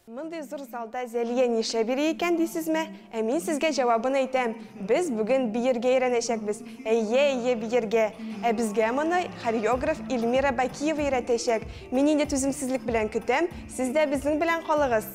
Speaker 3: Мындай зур залда Зәлия нишлә бирә икән дисезме? Мин сезгә җавабын әйтәм. Без бүген биергә өйрәнәчәкбез. Әйе, биергә. Безгә моны хореограф Эльмира Бакиева өйрәтәчәк. Мин инде түземсезлек белән көтәм. Сез дә безнең белән калыгыз.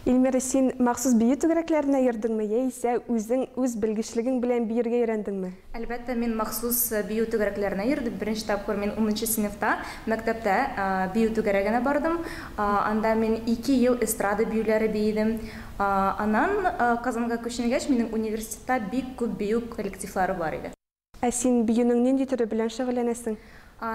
Speaker 3: Эльмира, син махсус бию түгәрәкләренә йөрдеңме, яисә үзең үз белгечлегең белән биергә өйрәндеңме?
Speaker 11: Әлбәттә, мин махсус бию түгәрәкләренә йөрдем. Беренче тапкыр мин 10-нчы сыйныфта мәктәптә бию түгәрәгенә бардым. Анда мин 2 ел эстрада биюләре бийдем. Аннан Казанга күченгәч, минем университетта бик күп бию коллективлары бар иде.
Speaker 3: Син биюнең нинди төре белән шөгыльләнәсең?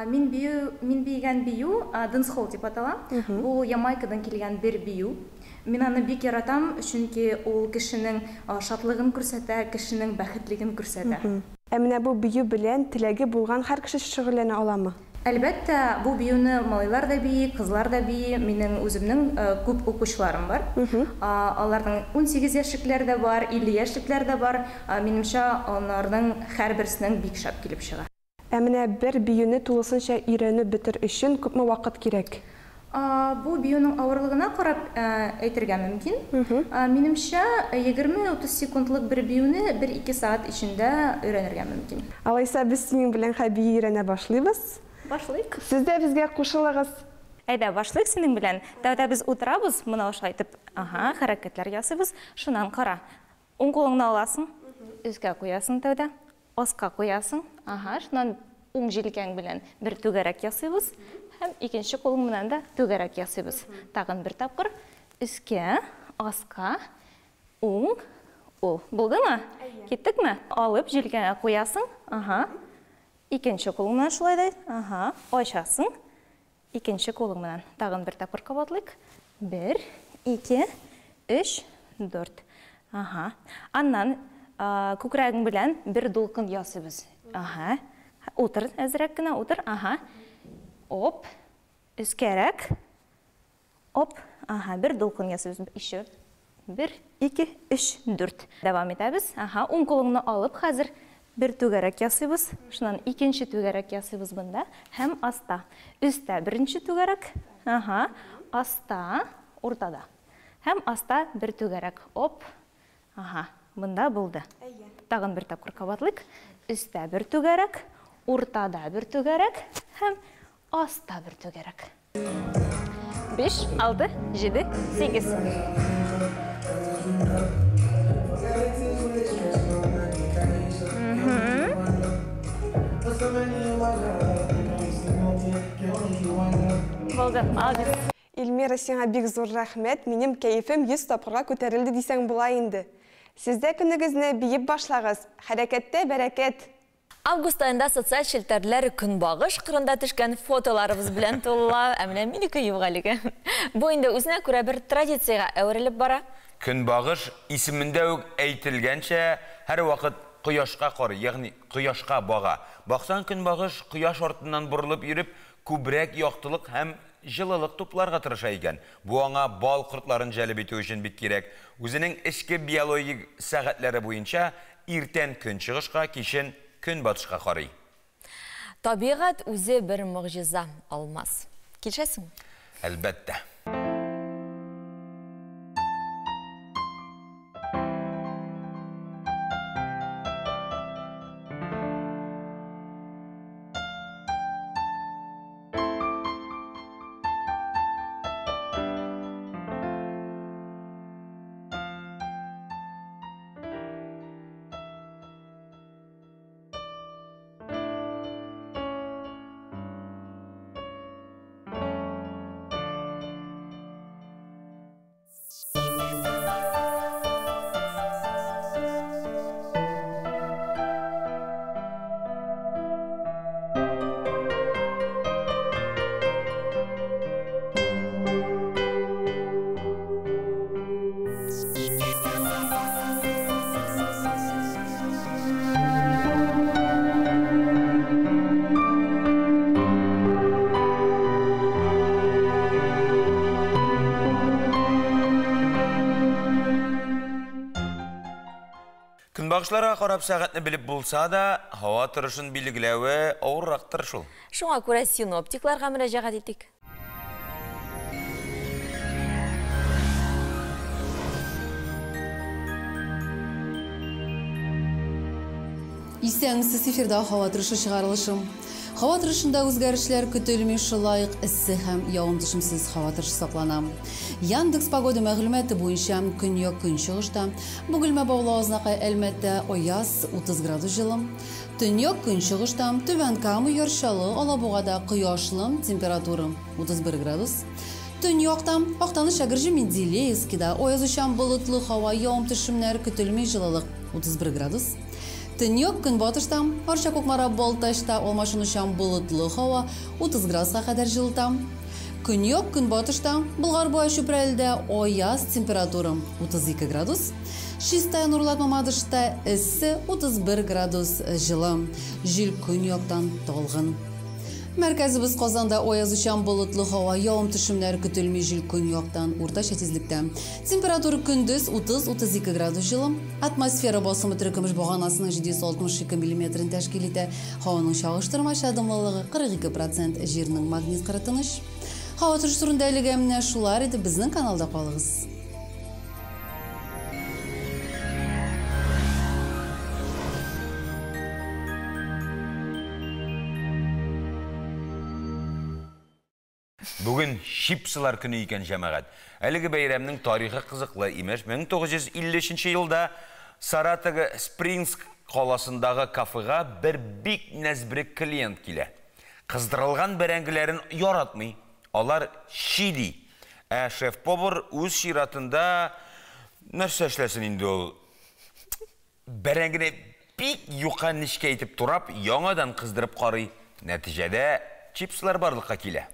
Speaker 11: Мин бийгән бию dancehall дип атала. Бу Ямайкадан килгән бер бию. Мин аны бик яратам, чөнки ул кешенең шатлыгын күрсәтә, кешенең бәхетлеген күрсәтә.
Speaker 3: Менә бу бию белән теләге булган һәр кеше шөгыльләнә аламы?
Speaker 11: Әлбәттә, бу биюне малайлар да бии, кызлар да бии. Минем үземнең күп укучыларым бар. Аларның 18 яшьлекләр дә бар, 50 яшьлекләр дә бар. Минемчә, аларның һәрберсенең бик шәп килеп чыга.
Speaker 3: Менә бер биюне тулысынча өйрәнеп бетер өчен күпме вакыт кирәк?
Speaker 11: Бу биюнең авырлыгына карап әйтергә мөмкин. Минемчә, 20-30 секундлык бер биюне 1-2 саат ичендә өйрәнергә мөмкин.
Speaker 3: Алайса, без синең белән бию өйрәнә башлыйбыз.
Speaker 11: Башлыйк.
Speaker 3: Сез дә безгә кушылыгыз.
Speaker 11: Әйдә, башлыйк синең белән. Тәүдә без утырабыз, моны ошайтып, хәрәкәтләр ясыйбыз. Шуннан кара. Уң кулыңны аласың, өскә куясың тәүдә, аска куясың. Шуннан уң җилкәң белән бер түгәрәк ясыйбыз. Һәм икенче кулың белән дә түгәрәк ясыйбыз. Тагын бер тапкыр өскә, аска, уң, ул. Булдымы? Киттекме? Алып җилкәңә куясың. Икенче қолыңнан шулай да. Аха, ашасың. Икенче қолыңнан тағын бір тапқыр қабатлық. 1, 2, 3, 4. Аха. Аннан күкірәгің білән бір дұлқын ясыбыз. Аха. Отыр, әзірәк кіна, отыр. Аха. Оп. Үскәрәк. Оп. Аха, бір дұлқын ясыбыз. Еще. 1, 2, 3, 4. Давам етәбіз. Аха. Оң қолыңны алып, қазір бір түгәрәк ясыбыз. Шынан икенче түгәрәк ясыбыз бұнда. Хәм аста. Үстә бірінші түгәрәк. Аха. Аста. Ортада. Хәм аста бір түгәрәк. Оп. Аха. Бұнда болды. Тағын бір тапқыр қабатлық. Үстә бір түгәрәк. Ортада бір түгәрәк. Хәм аста бір түгәрәк. 5, 6, 7, 8. Болды, алдыз.
Speaker 3: Илмира, сеңа бик зор рахмет. Минем кәйфем 100 тапқырға көтерілді десең була инде. Сізде күнігізні бейіп башлағыз. Хәрәкәтте бәрәкәт.
Speaker 2: Август айында социаль шелтәрләр күнбагыш қырында төшкән фотоларыбыз белән тулла, әмінә мине көйівғалығы. Бу инде үзенә күрә бер традицияга әверелеп бара.
Speaker 1: Күнбагыш исемендә үк әйтелгәнчә, һәр вакыт кояшка карый, ягъни кояшка бага. Баксаң, күнбагыш кояш артыннан бурылып йөреп, күбрәк яктылык һәм жылылык тупларга тырыша икән. Бу аңа бал кортларын җәлеп итү өчен бик кирәк. Үзенең эчке биологик сәгатьләре буенча иртән көнчыгышка, кичен көнбатышка карый.
Speaker 2: Табигать үзе бер мөгъҗиза, алмаз. Килешәсең?
Speaker 1: Әлбәттә. Күнбагышларга карап сәгатьне билеп булса да, һава торышын билгеләве авыррактыр шул.
Speaker 2: Шуңа күрә синоптикларга мөрәҗәгать итик.
Speaker 12: Исәңсез эфирда һава торышы чыгарылышым. Һава торышында үзгәрешләр көтелми, шулай ук эссе һәм явым-төшемсез һава торышы саклана. Яндекс погода мәгълүматы буенча көньяк көнчыгышта Бөгелмә Баулазнака әлмәттә аяз 30 градус җылы. Төньяк көнчыгышта Түбән Кама ярчалы, Алабугада кояшлы, температура 31 градус. Төньякта Актаныш Шәгырҗи Менделеевскида аязучан болытлы һава, явым-төшемнәр көтелми, җылылык 31 градус. Төньяк көнбатышта Арча Кукмара Балтачта алмашынучан болытлы һава 30 градуска кадәр җылыта. Көньяк көнбатышта Болгар-Буа Чүпрәлдә аяз, температура 32 градус. Чистая Нурлат Мамадышта эссе 31 градус җылы. Җил көньяктан талгын. Мәркәзебез Казанда аязучан болытлы һава, явым-төшемнәр көтелми, җил көньяктан уртача тизлектә. Температура көндез 30-32 градус җылы. Атмосфера басымы төркемеш баганасының 762 мм тәшкил итә. Һаваның чагыштырмача дымлылыгы 42%, җирнең магнит кырытыныш. Һава торышы турында әлегә менә шулар иде, безнең каналда калыгыз.
Speaker 1: Бүген чипсылар көне икән җәмәгать. Әлеге бәйрәмнең тарихы кызыклы. Имеш, 1953 елда Саратовга Спрингс каласындагы кафега бер бик нәзбрек клиент килә. Кыздырылган бәрәңгеләрен яратмый. Алар шиди. Шеф-повар үз чиратында нәрсә эшләсен инде ул? Бәрәңгене бик юқан нишке итеп турап, яңадан кыздырып карый. Нәтиҗәдә чипслар барлыкка килә.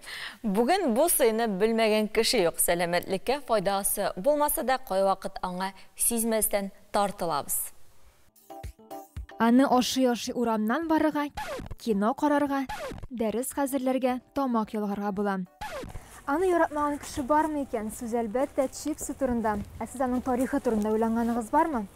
Speaker 2: Бүген бу сыйны белмәгән кеше юк. Сәламәтлеккә файдасы булмаса да, кай вакыт аңа сизмәстән тартылабыз.
Speaker 7: Аны ашый-ашый урамнан барырга, кино карарга, дәрес хәзерләргә, тамак ялгарга була. Аны яратмаган кеше бармы икән? Сүз әлбәттә чипсы турында. Ә сез аның тарихы турында уйлаганыгыз бармы?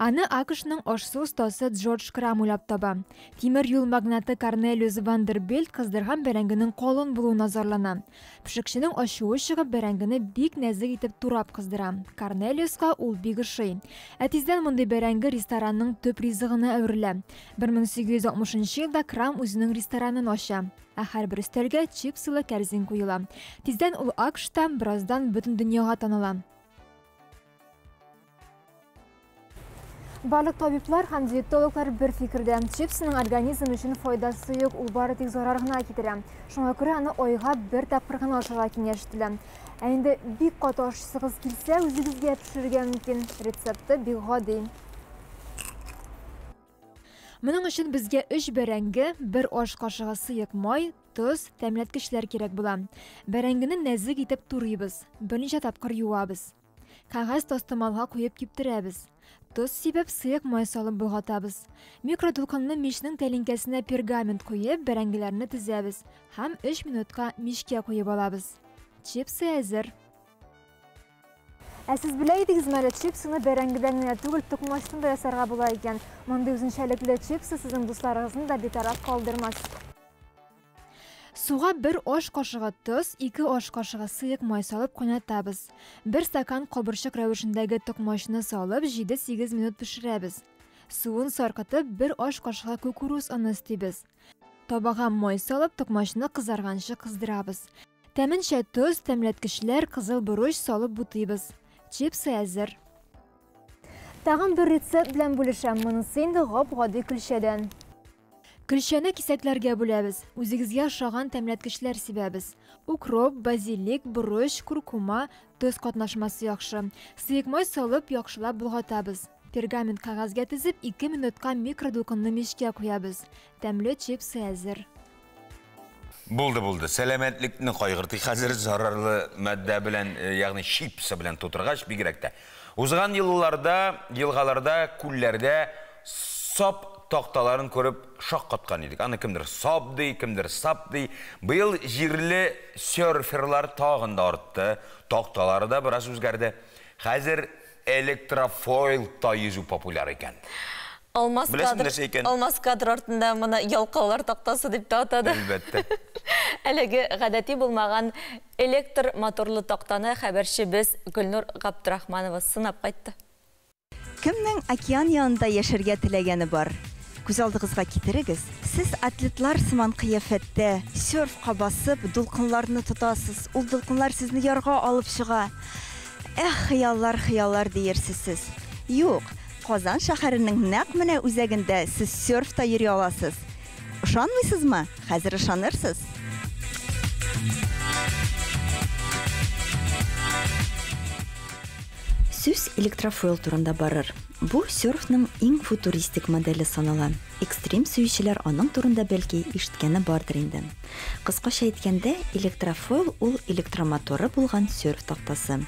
Speaker 7: Аны АКШның ашсу остасы Джордж Крам уйлап таба. Тимер юл магнаты Корнелиус Вандербильт кыздырган бәрәңгенең калын булуына зарлана. Пешекченең ачуы чыгып бәрәңгене бик нәзик итеп турап кыздыра. Корнелиуска ул бик ошый. Ә тиздән мондый бәрәңге ресторанның төп ризыгына әверелә. 1860 елда Крам үзенең ресторанын ача. Ә һәрбер өстәлгә чипсылы кәрзин куела. Тиздән ул АКШта бераздан бөтен дөньяга таныла. Барлык табиблар һәм диетологлар бер фикердә. Чипсның организм өчен файдасы юк, ул бары тик зарар гына китерә. Шуңа күрә аны айга бер тапкыр гына ашарга киңәш ителә. Ә инде бик каты ашыгыз килсә, үзегезгә пешерергә мөмкин. Рецепты бик гади. Моның өчен безгә 3 бәрәңге, 1 аш кашыгы сыек май, тоз, тәмләткечләр кирәк була. Бәрәңгене нәзик итеп турыйбыз, берничә тапкыр юабыз. Кагаз тостымалга куеп киптерәбез. Тоз сибеп сыек май салып болгатабыз. Микродулкынлы мичнең тәлинкәсенә пергамент куеп, бәрәңгеләрне тезәбез һәм 3 минутка мичкә куеп алабыз. Чипсы әзер. Ә сез белә идегезме, чипсыны бәрәңгедән генә түгел, тукмастан да ясарга була икән. Мондый үзенчәлекле чипсы сезнең дусларыгызны да битараф калдырмас. Суга 1 аш кашыгы тоз, 2 аш кашыгы сыек май салып кайнатабыз. 1 стакан кабырчык рәвешендәге токмачны салып 7-8 минут пешерәбез. Суын саркытып 1 аш кашыгы кукуруз аны истибез. Табага май салып токмачны кызарганчы кыздырабыз. Тәминчә тоз, тәмләткечләр, кызыл бурыч салып бутыйбыз. Чипсы әзер. Тагын бер рецепт белән бүлешәм. Монысы инде гап-гади көлшәдән. Көлшәне кисәкләргә бүләбез. Үзегезгә ошаган тәмләткечләр сибәбез. Укроп, базилик, бурыч, куркума, тоз катнашмасы яхшы. Сыек май салып яхшылап болгатабыз. Пергамент кагазга тезеп 2 минутка микродулкынлы мичкә куябыз. Тәмле чипсы әзер.
Speaker 1: Булды. Сәламәтлекне кайгыртый. Хәзер зарарлы матдә белән, ягъни чипсы белән тутыргач бигрәк тә. Узган елгаларда, күлләрдә сап такталарын күреп шаккаткан идек. Аны кемдер сап ди, кемдер сап ди. Быел җирле серферлар тагын да артты. Такталары да бераз үзгәрде. Хәзер электрофойл та йөзү популяр икән.
Speaker 2: Алмаз кадр артында моны ялкаулар тактасы дип атады.
Speaker 1: Әлбәттә.
Speaker 2: Әлеге гадәти булмаган электр моторлы тактаны хәбәрчебез Гөлнур Габдрахманова сынап кайтты.
Speaker 8: Кемнең океан янында яшәргә теләгәне бар? Күз алдыгызга китерегез. Сез атлетлар сыман кыяфәттә серфка басып, дулкынларны тотасыз. Ул дулкынлар сезне ярга алып чыга. Хыяллар диерсез. Юк. Казан шәһәренең нәкъ менә үзәгендә сез серфта йөри аласыз. Ышанмыйсызмы? Хәзер ышанырсыз. Сүз электрофойл турында барыр. Бу серфның иң футуристик модели санала. Экстрим сөючеләр аның турында бәлки ишеткәне бардыр инде. Кыскача әйткәндә, электрофойл ул электромоторы булган серф тактасы.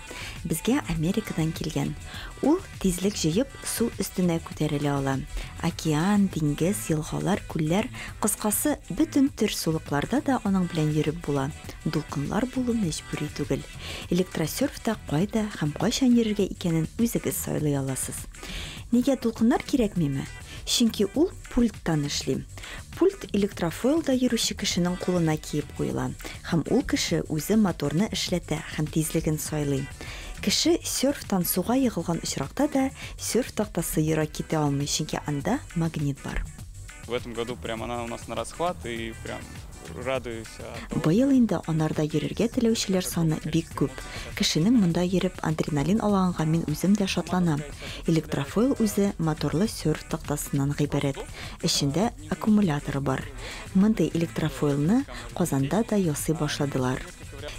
Speaker 8: Безгә Америкадан килгән. Ул тизлек җыеп су өстенә күтәрелә ала. Океан, диңгез, елгалар, күлләр, кыскасы бөтен төр сулыкларда да аның белән йөреп була. Дулкынлар булу мәҗбүри түгел. Электросерфта кайда һәм кайчан йөрергә икәнен үзегез сайлый аласыз. Нигә дулкыннар кирәкмиме? Чөнки ул пульттан эшли. Пульт электрофойлда йөрүче кешенең кулына киеп куела. Һәм ул кеше үзе моторны эшләтә һәм тизлеген сайлый. Кеше серфтан суга егылган очракта да серф тактасы ерак китә алмый, чөнки анда магнит бар.
Speaker 14: В этом году прям она у нас на расхват и прям радуюсь.
Speaker 8: Быел инде анарда йөрергә теләүчеләр саны бик күп. Кешенең монда йөреп адреналин алганга мин үзем дә шатланам. Электрофойл үзе моторлы серф тактасыннан гыйбарәт. Эчендә аккумуляторы бар. Мондай электрофойлны Казанда да ясый башладылар.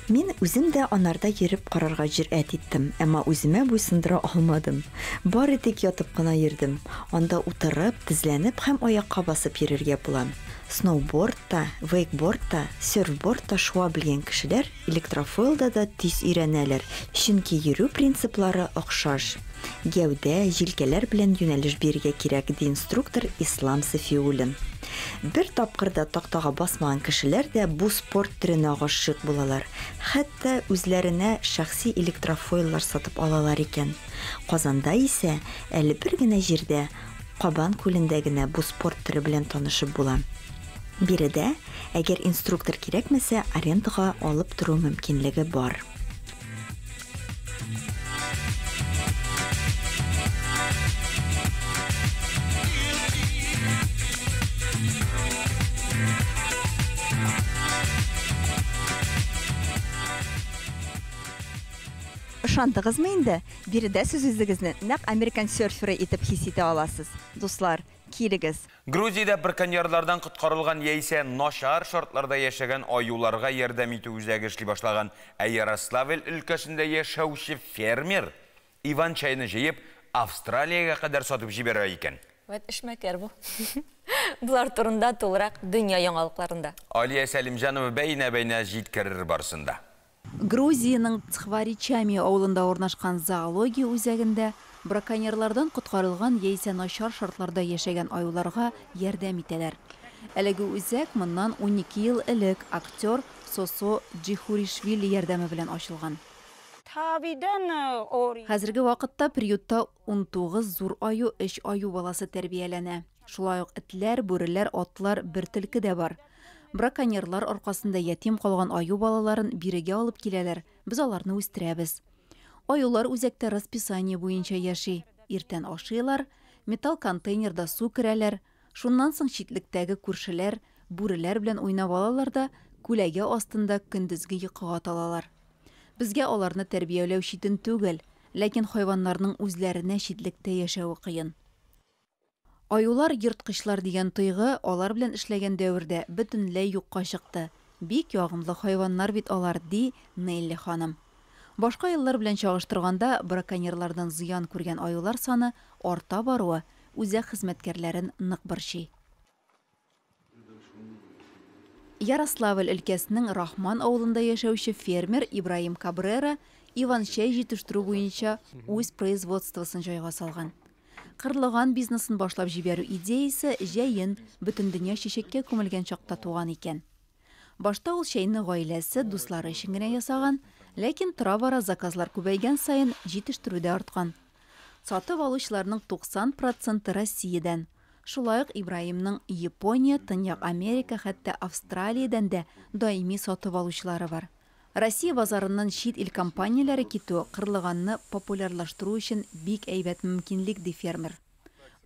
Speaker 8: Мин үзем дә анарда йөреп карарга җөрьәт иттем, әмма үземә буйсындыра алмадым. Бары тик ятып кына йөрдем. Анда утырып, тезләнеп һәм аякка басып йөрергә була. Сноубордта, вейкбордта, серфбордта шуа белгән кешеләр электрофойлда да тиз өйрәнәләр, чөнки йөрү принциплары охшаш. Гәүдә, җилкәләр белән юнәлеш бирергә кирәк, ди инструктор Ислам Сафиуллин. Бер тапкырда тактага басмаган кешеләр дә бу спорт төренә гашыйк булалар. Хәтта үзләренә шәхси электрофойллар сатып алалар икән. Казанда исә әле бер генә җирдә, Кабан күлендә генә бу спорт төре белән танышып була. Биредә, әгәр инструктор кирәкмәсә, арендага алып тору мөмкинлеге бар. Ышандыгызмы инде? Биредә сез үзегезне нәкъ американ серферы итеп хис итә аласыз. Дуслар, килегез.
Speaker 1: Грузиядә браконьерлардан коткарылган яисә начар шартларда яшәгән аюларга ярдәм итү үзәге эшли башлаган Ярославль өлкәсендә яшәүче фермер Иван чайны җыеп Австралиягә кадәр сатып җибәрә икән.
Speaker 2: Эшмәкәр бу. Булар турында тулырак дөнья яңалыкларында.
Speaker 1: Алия Сәлимҗанова бәйнә-бәйнә җиткерер барсында.
Speaker 6: Грузияның Цхваричами авылында орнашкан зоология үзәгендә браконьерлардан коткарылган яисә начар шартларда яшәгән аюларга ярдәм итәләр. Әлеге үзәк моннан 12 ел элек актер Сосо Джихуришвили ярдәме белән ачылган. Хәзерге вакытта приютта 19 зур аю, 3 аю баласы тәрбияләнә. Шулай ук этләр, бүреләр, атлар, бер төлке дә бар. Браконьерлар аркасында ятим калган аю балаларын бирегә алып киләләр. Без аларны үстерәбез. Аюлар үзәктә расписание буенча яши. Иртән ашыйлар, металл контейнерда су керәләр. Шуннан соң читлектәге күршеләр, бүреләр белән уйнап алалар да күләгә астында көндезге йокыга талалар. Безгә аларны тәрбияләү читен түгел, ләкин хайваннарның үзләренә читлектә яшәүе кыен. Аюлар йырткычлар дигән тойгы алар белән эшләгән дәвердә бөтенләй юкка чыкты. Бик ягымлы хайваннар бит алар, ди Нелли ханым. Башка еллар белән чагыштырганда браконьерлардан зыян күргән аюлар саны арта баруы үзәк хезмәткәрләрен нык борчый. Ярославль өлкәсенең Рахман авылында яшәүче фермер Ибраим Кабрера Иван чәй җитештерү буенча үз производствосын җайга салган. Кырлыган бизнесын башлап җибәрү идеясе җәен бөтен дөнья чәчәккә күмелгән чакта туган икән. Башта ул чәйне гаиләсе, дуслары өчен генә ясаган, ләкин тора-бара заказлар күбәйгән саен җитештерү дә арткан. Сатып алучыларның 90% Россиядән. Шулай ук Ибраимның Япония, Төньяк Америка, хәтта Австралиядән дә даими сатып алучылары бар. Россия базарыннан чит ил компанияләре китү кырлыганны популярлаштыру өчен бик әйбәт мөмкинлек, ди фермер.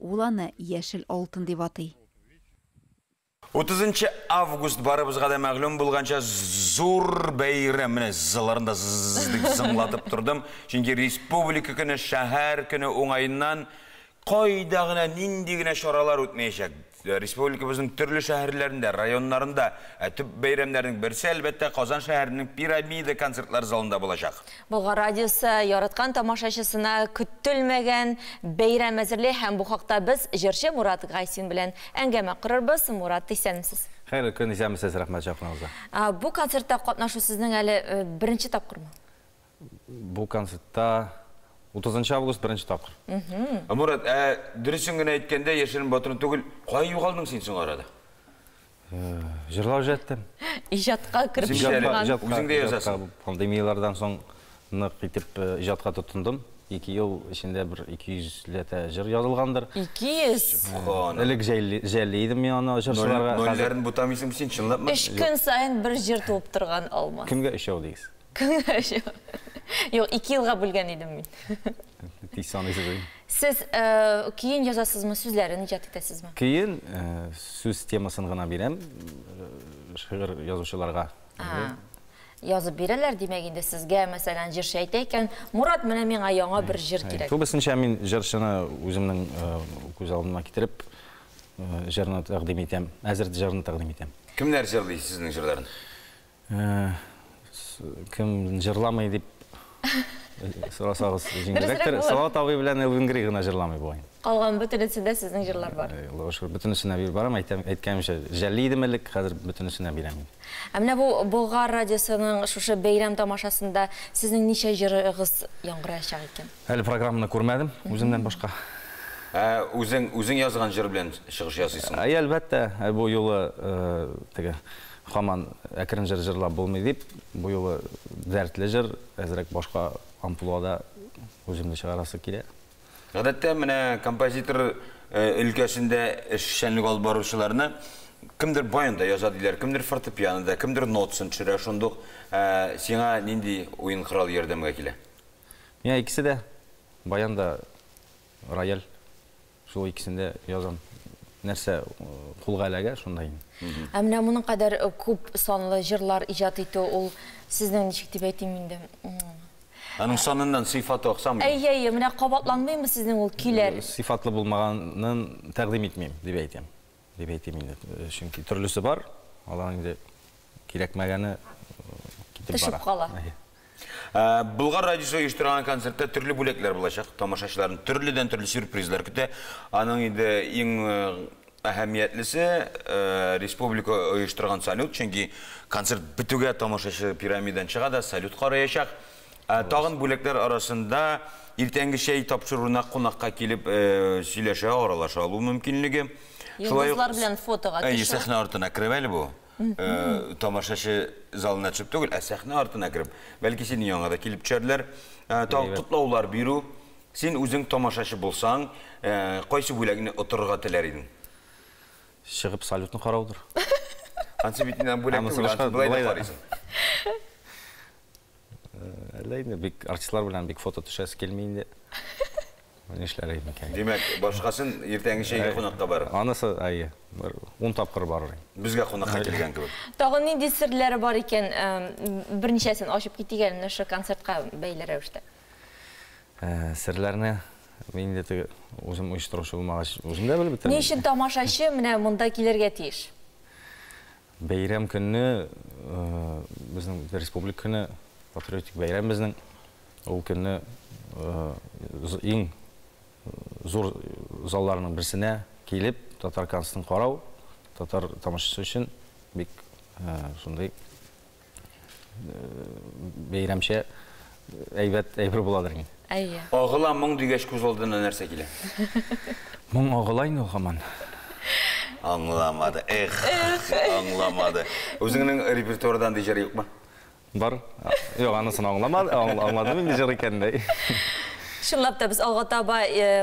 Speaker 6: Ул аны яшел алтын дип атый.
Speaker 1: 30 август барыбызга да мәгълүм булганча зур бәйрәм, менә зылларында зыңлатып тордым. Чөнки республика көне, шәһәр көне уңайыннан кайда гына нинди генә чаралар үтмәячәк. Республикабызның төрле шәһәрләрендә, районнарында төп бәйрәмнәрнең берсе әлбәттә Казан шәһәренең Пирамида концертлар залында булачак.
Speaker 2: Болгар радиосы яраткан тамашачысына көтелмәгән бәйрәм әзерләй һәм бу хакта без җырчы Мурат Гайсин белән әңгәмә кырырбыз. Мурат, исәнмесез?
Speaker 15: Хәерле көн, исәнмесез, рәхмәт җапкыныгызга.
Speaker 2: Бу концертта катнашу сезнең әле беренче тапкырмы?
Speaker 15: Бу концертта 30 август беренче тапкыр.
Speaker 1: Мурат, дөресен генә әйткәндә, яшерен батырын түгел, кай югалдың син соң арада?
Speaker 15: Җырлау җәттем.
Speaker 2: Иҗатка кирип чыккан.
Speaker 1: Үзең дә язасың.
Speaker 15: Пандемиялардан соң нык итеп иҗатка тотындым. 2 ел эчендә бер 200 ләтә җыр язылгандыр.
Speaker 2: 200.
Speaker 15: Элек җәлли идем мин аны җырчыларга.
Speaker 1: Нолларын бутамыйсың син, чынлапмы?
Speaker 2: 3 көн сайын бер җыр туып торган Алмаз.
Speaker 15: Кемгә өчәү дигез?
Speaker 2: Кемгә өчәү? Юк, 2 елга бүлгән идем мин. Сез кейін язасызмы, сүзләрен иҗат итәсезме?
Speaker 15: Кейін сүз темасын гына бирәм шигырь язучыларга.
Speaker 2: Язып бирәләр димәк инде сезгә, мәсәлән, җырчы әйтә икән, Мурат, менә миңа яңа бер җыр кирәк.
Speaker 15: Күбесенчә мин җырчыны үземнең күз алдыма китереп җырны тәкъдим итәм, әзер җырны тәкъдим итәм.
Speaker 1: Кемнәр җырлый сезнең җырларын?
Speaker 15: кім жырламай деп сұрасағыз жеңгіректер. Салауат ағай білән Элвингри ғына жырламай болайын.
Speaker 2: Қалған бүтінісінде сіздің жырлар бар.
Speaker 15: Бүтінісіне бір барам, әйткәмеше жәлейді мәлік, қазір бүтінісіне біремін.
Speaker 2: Әміне бұл Бұлғар радиосының шушы бейрам тамашасында сіздің неше жырығыз яңғырайшақ екен?
Speaker 15: Әлі программаны көрмәдім, өзімден башқа.
Speaker 1: Өзің yazған жыр білән шығыш ясыйсың?
Speaker 15: Әлбәтті, бұл елі қаман әкірін жырлап болмай деп, бұл елі дәртлі жыр, әзірек башқа ампулада өзімді шығарасы келе.
Speaker 1: Ғадатта, міне композитор өлкәсінде шәнлік алып барушыларына кімдір баянда язадылар, кімдір фортепианода, кімдір нотсын түшірі, шондық сеңа нендей ойын қырал ердемге келе?
Speaker 15: Мен ikisi де баянда рояль, сол ikisinde язам. Нәрсе құлға әләге, шондайын.
Speaker 2: Әміне мұның қадар көп санлы жырлар ижат ету, ол сіздің нешік деп айтайым енді?
Speaker 1: Аның санынан сифаты оқсам?
Speaker 2: Әй, міне қабатланмаймы сіздің ол күйлер?
Speaker 15: Сифатлы болмағанын тәқдим етмеймін, деп айтайым. Деп айтайым енді. Çünkü түрлісі бар, алаң енді керекмәгені кетіп бара.
Speaker 2: Түшіп қала.
Speaker 1: Бұлғар радиосы ұйыштырған концертте түрлі бөлеклер болашақ. Тамашашылардың түрліден түрлі сюрпризлер күте. Аның енді ең әхәмиятлісі республика ұйыштырған салют. Чөнки концерт бітуге тамашашы пирамидан шығады, салют қараяшақ. Тағын бөлектер арасында ертеңгі шей тапшыруына қонаққа келіп сөйлеше аралаша алу мүмкінлігі.
Speaker 2: Йылдызлар білән фотоға түші.
Speaker 1: Сәхне артына кіріп бұл. Тамашашы залына түсіп түгіл, сәхне артына кіріп. Бәлкі сен яңада келіп түшәрлер. Құтлаулар беру. Сен өзің тамашашы болсаң, қойсы бөлегіне отырға тілер едің?
Speaker 15: Шығып салютын қараудыр.
Speaker 1: Қансы бетінен бөлекті бұлай да қарайсың?
Speaker 15: Әлейді, артистлар білән бек фото түшәсі келмейінде. Нешлер әйдің кәң.
Speaker 1: Демек, башқасын ертеңгі шейге қонаққа бар?
Speaker 15: Анысы, әйе, 10 тапқыр бар.
Speaker 1: Бізге қонаққа келген көбір.
Speaker 2: Тағын ненде сірлері бар екен, бірнешесін ашып кетеген ұшы концертқа бәйлері өшті?
Speaker 15: Сірлеріне, мен де өзім ұйыштырушы болмаға өзімде білі бітірмін.
Speaker 2: Не үшін тамашашы міне мұнда келерге тиіш?
Speaker 15: Бәйрам күні, біздің республик күні, патриотик бәйрам біздің, ол күні ең зор залларының бірсіне келіп, татар концертін қарау, татар тамашасы үшін бек сондай бейрамше әйбір боладыр.
Speaker 1: Ағыла мұң дегеш көз олдына нәрсе келе?
Speaker 15: Мұң ағылайын оғаман.
Speaker 1: Аңламады, аңламады. Өзіңнің репертуардан да жары yok ма?
Speaker 15: Бар. Yok, анысын аңлады мен де жары екенде.
Speaker 2: Шынлап та біз Алғатаба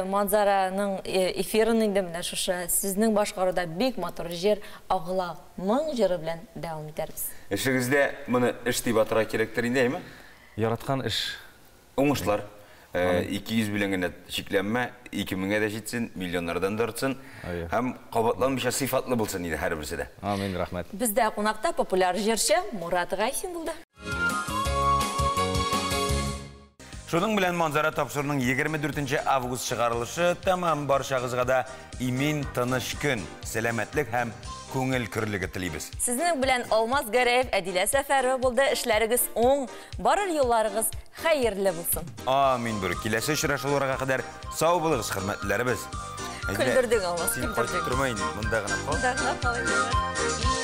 Speaker 2: манзараның эфирін еңдіміне шушы сіздің башқаруда бек мотор жер ағыла мұң жыры білән дәуім етербіз.
Speaker 1: Ішіңізде мұны іш дейіп атыра керектерінде ме?
Speaker 15: Яратқан іш.
Speaker 1: Оңышлар. 200 біліңіне шекленме, 2000-ге де жетсін, миллионлардан да ұртсын. Әм қабатланбыша сифатлы болсын еді әр бірсі де.
Speaker 15: Амин, рахмет.
Speaker 2: Бізді қонақта популяр жыршы Мұрат Ғайсин болды.
Speaker 1: Шудың білән манзара тапшырының 24 август шығарылышы тамам баршағызға да имен тыныш күн, сәләмәтлік һәм көңіл күрлігі тілейбіз.
Speaker 2: Сіздің білән Алмаз Гараев, Әдилә Сәфәрова болды. Эшләрігіз оң, барыр юлларығыз хайырлы болсын.
Speaker 1: Амин бір. Келесі ұшырашыларға қадар сау болығыз, хырмәтләрі біз.
Speaker 2: Күлдірдің, Алмаз, күлдірдің.
Speaker 1: Сен қайтып тұрмайын, мұнда ғана қал.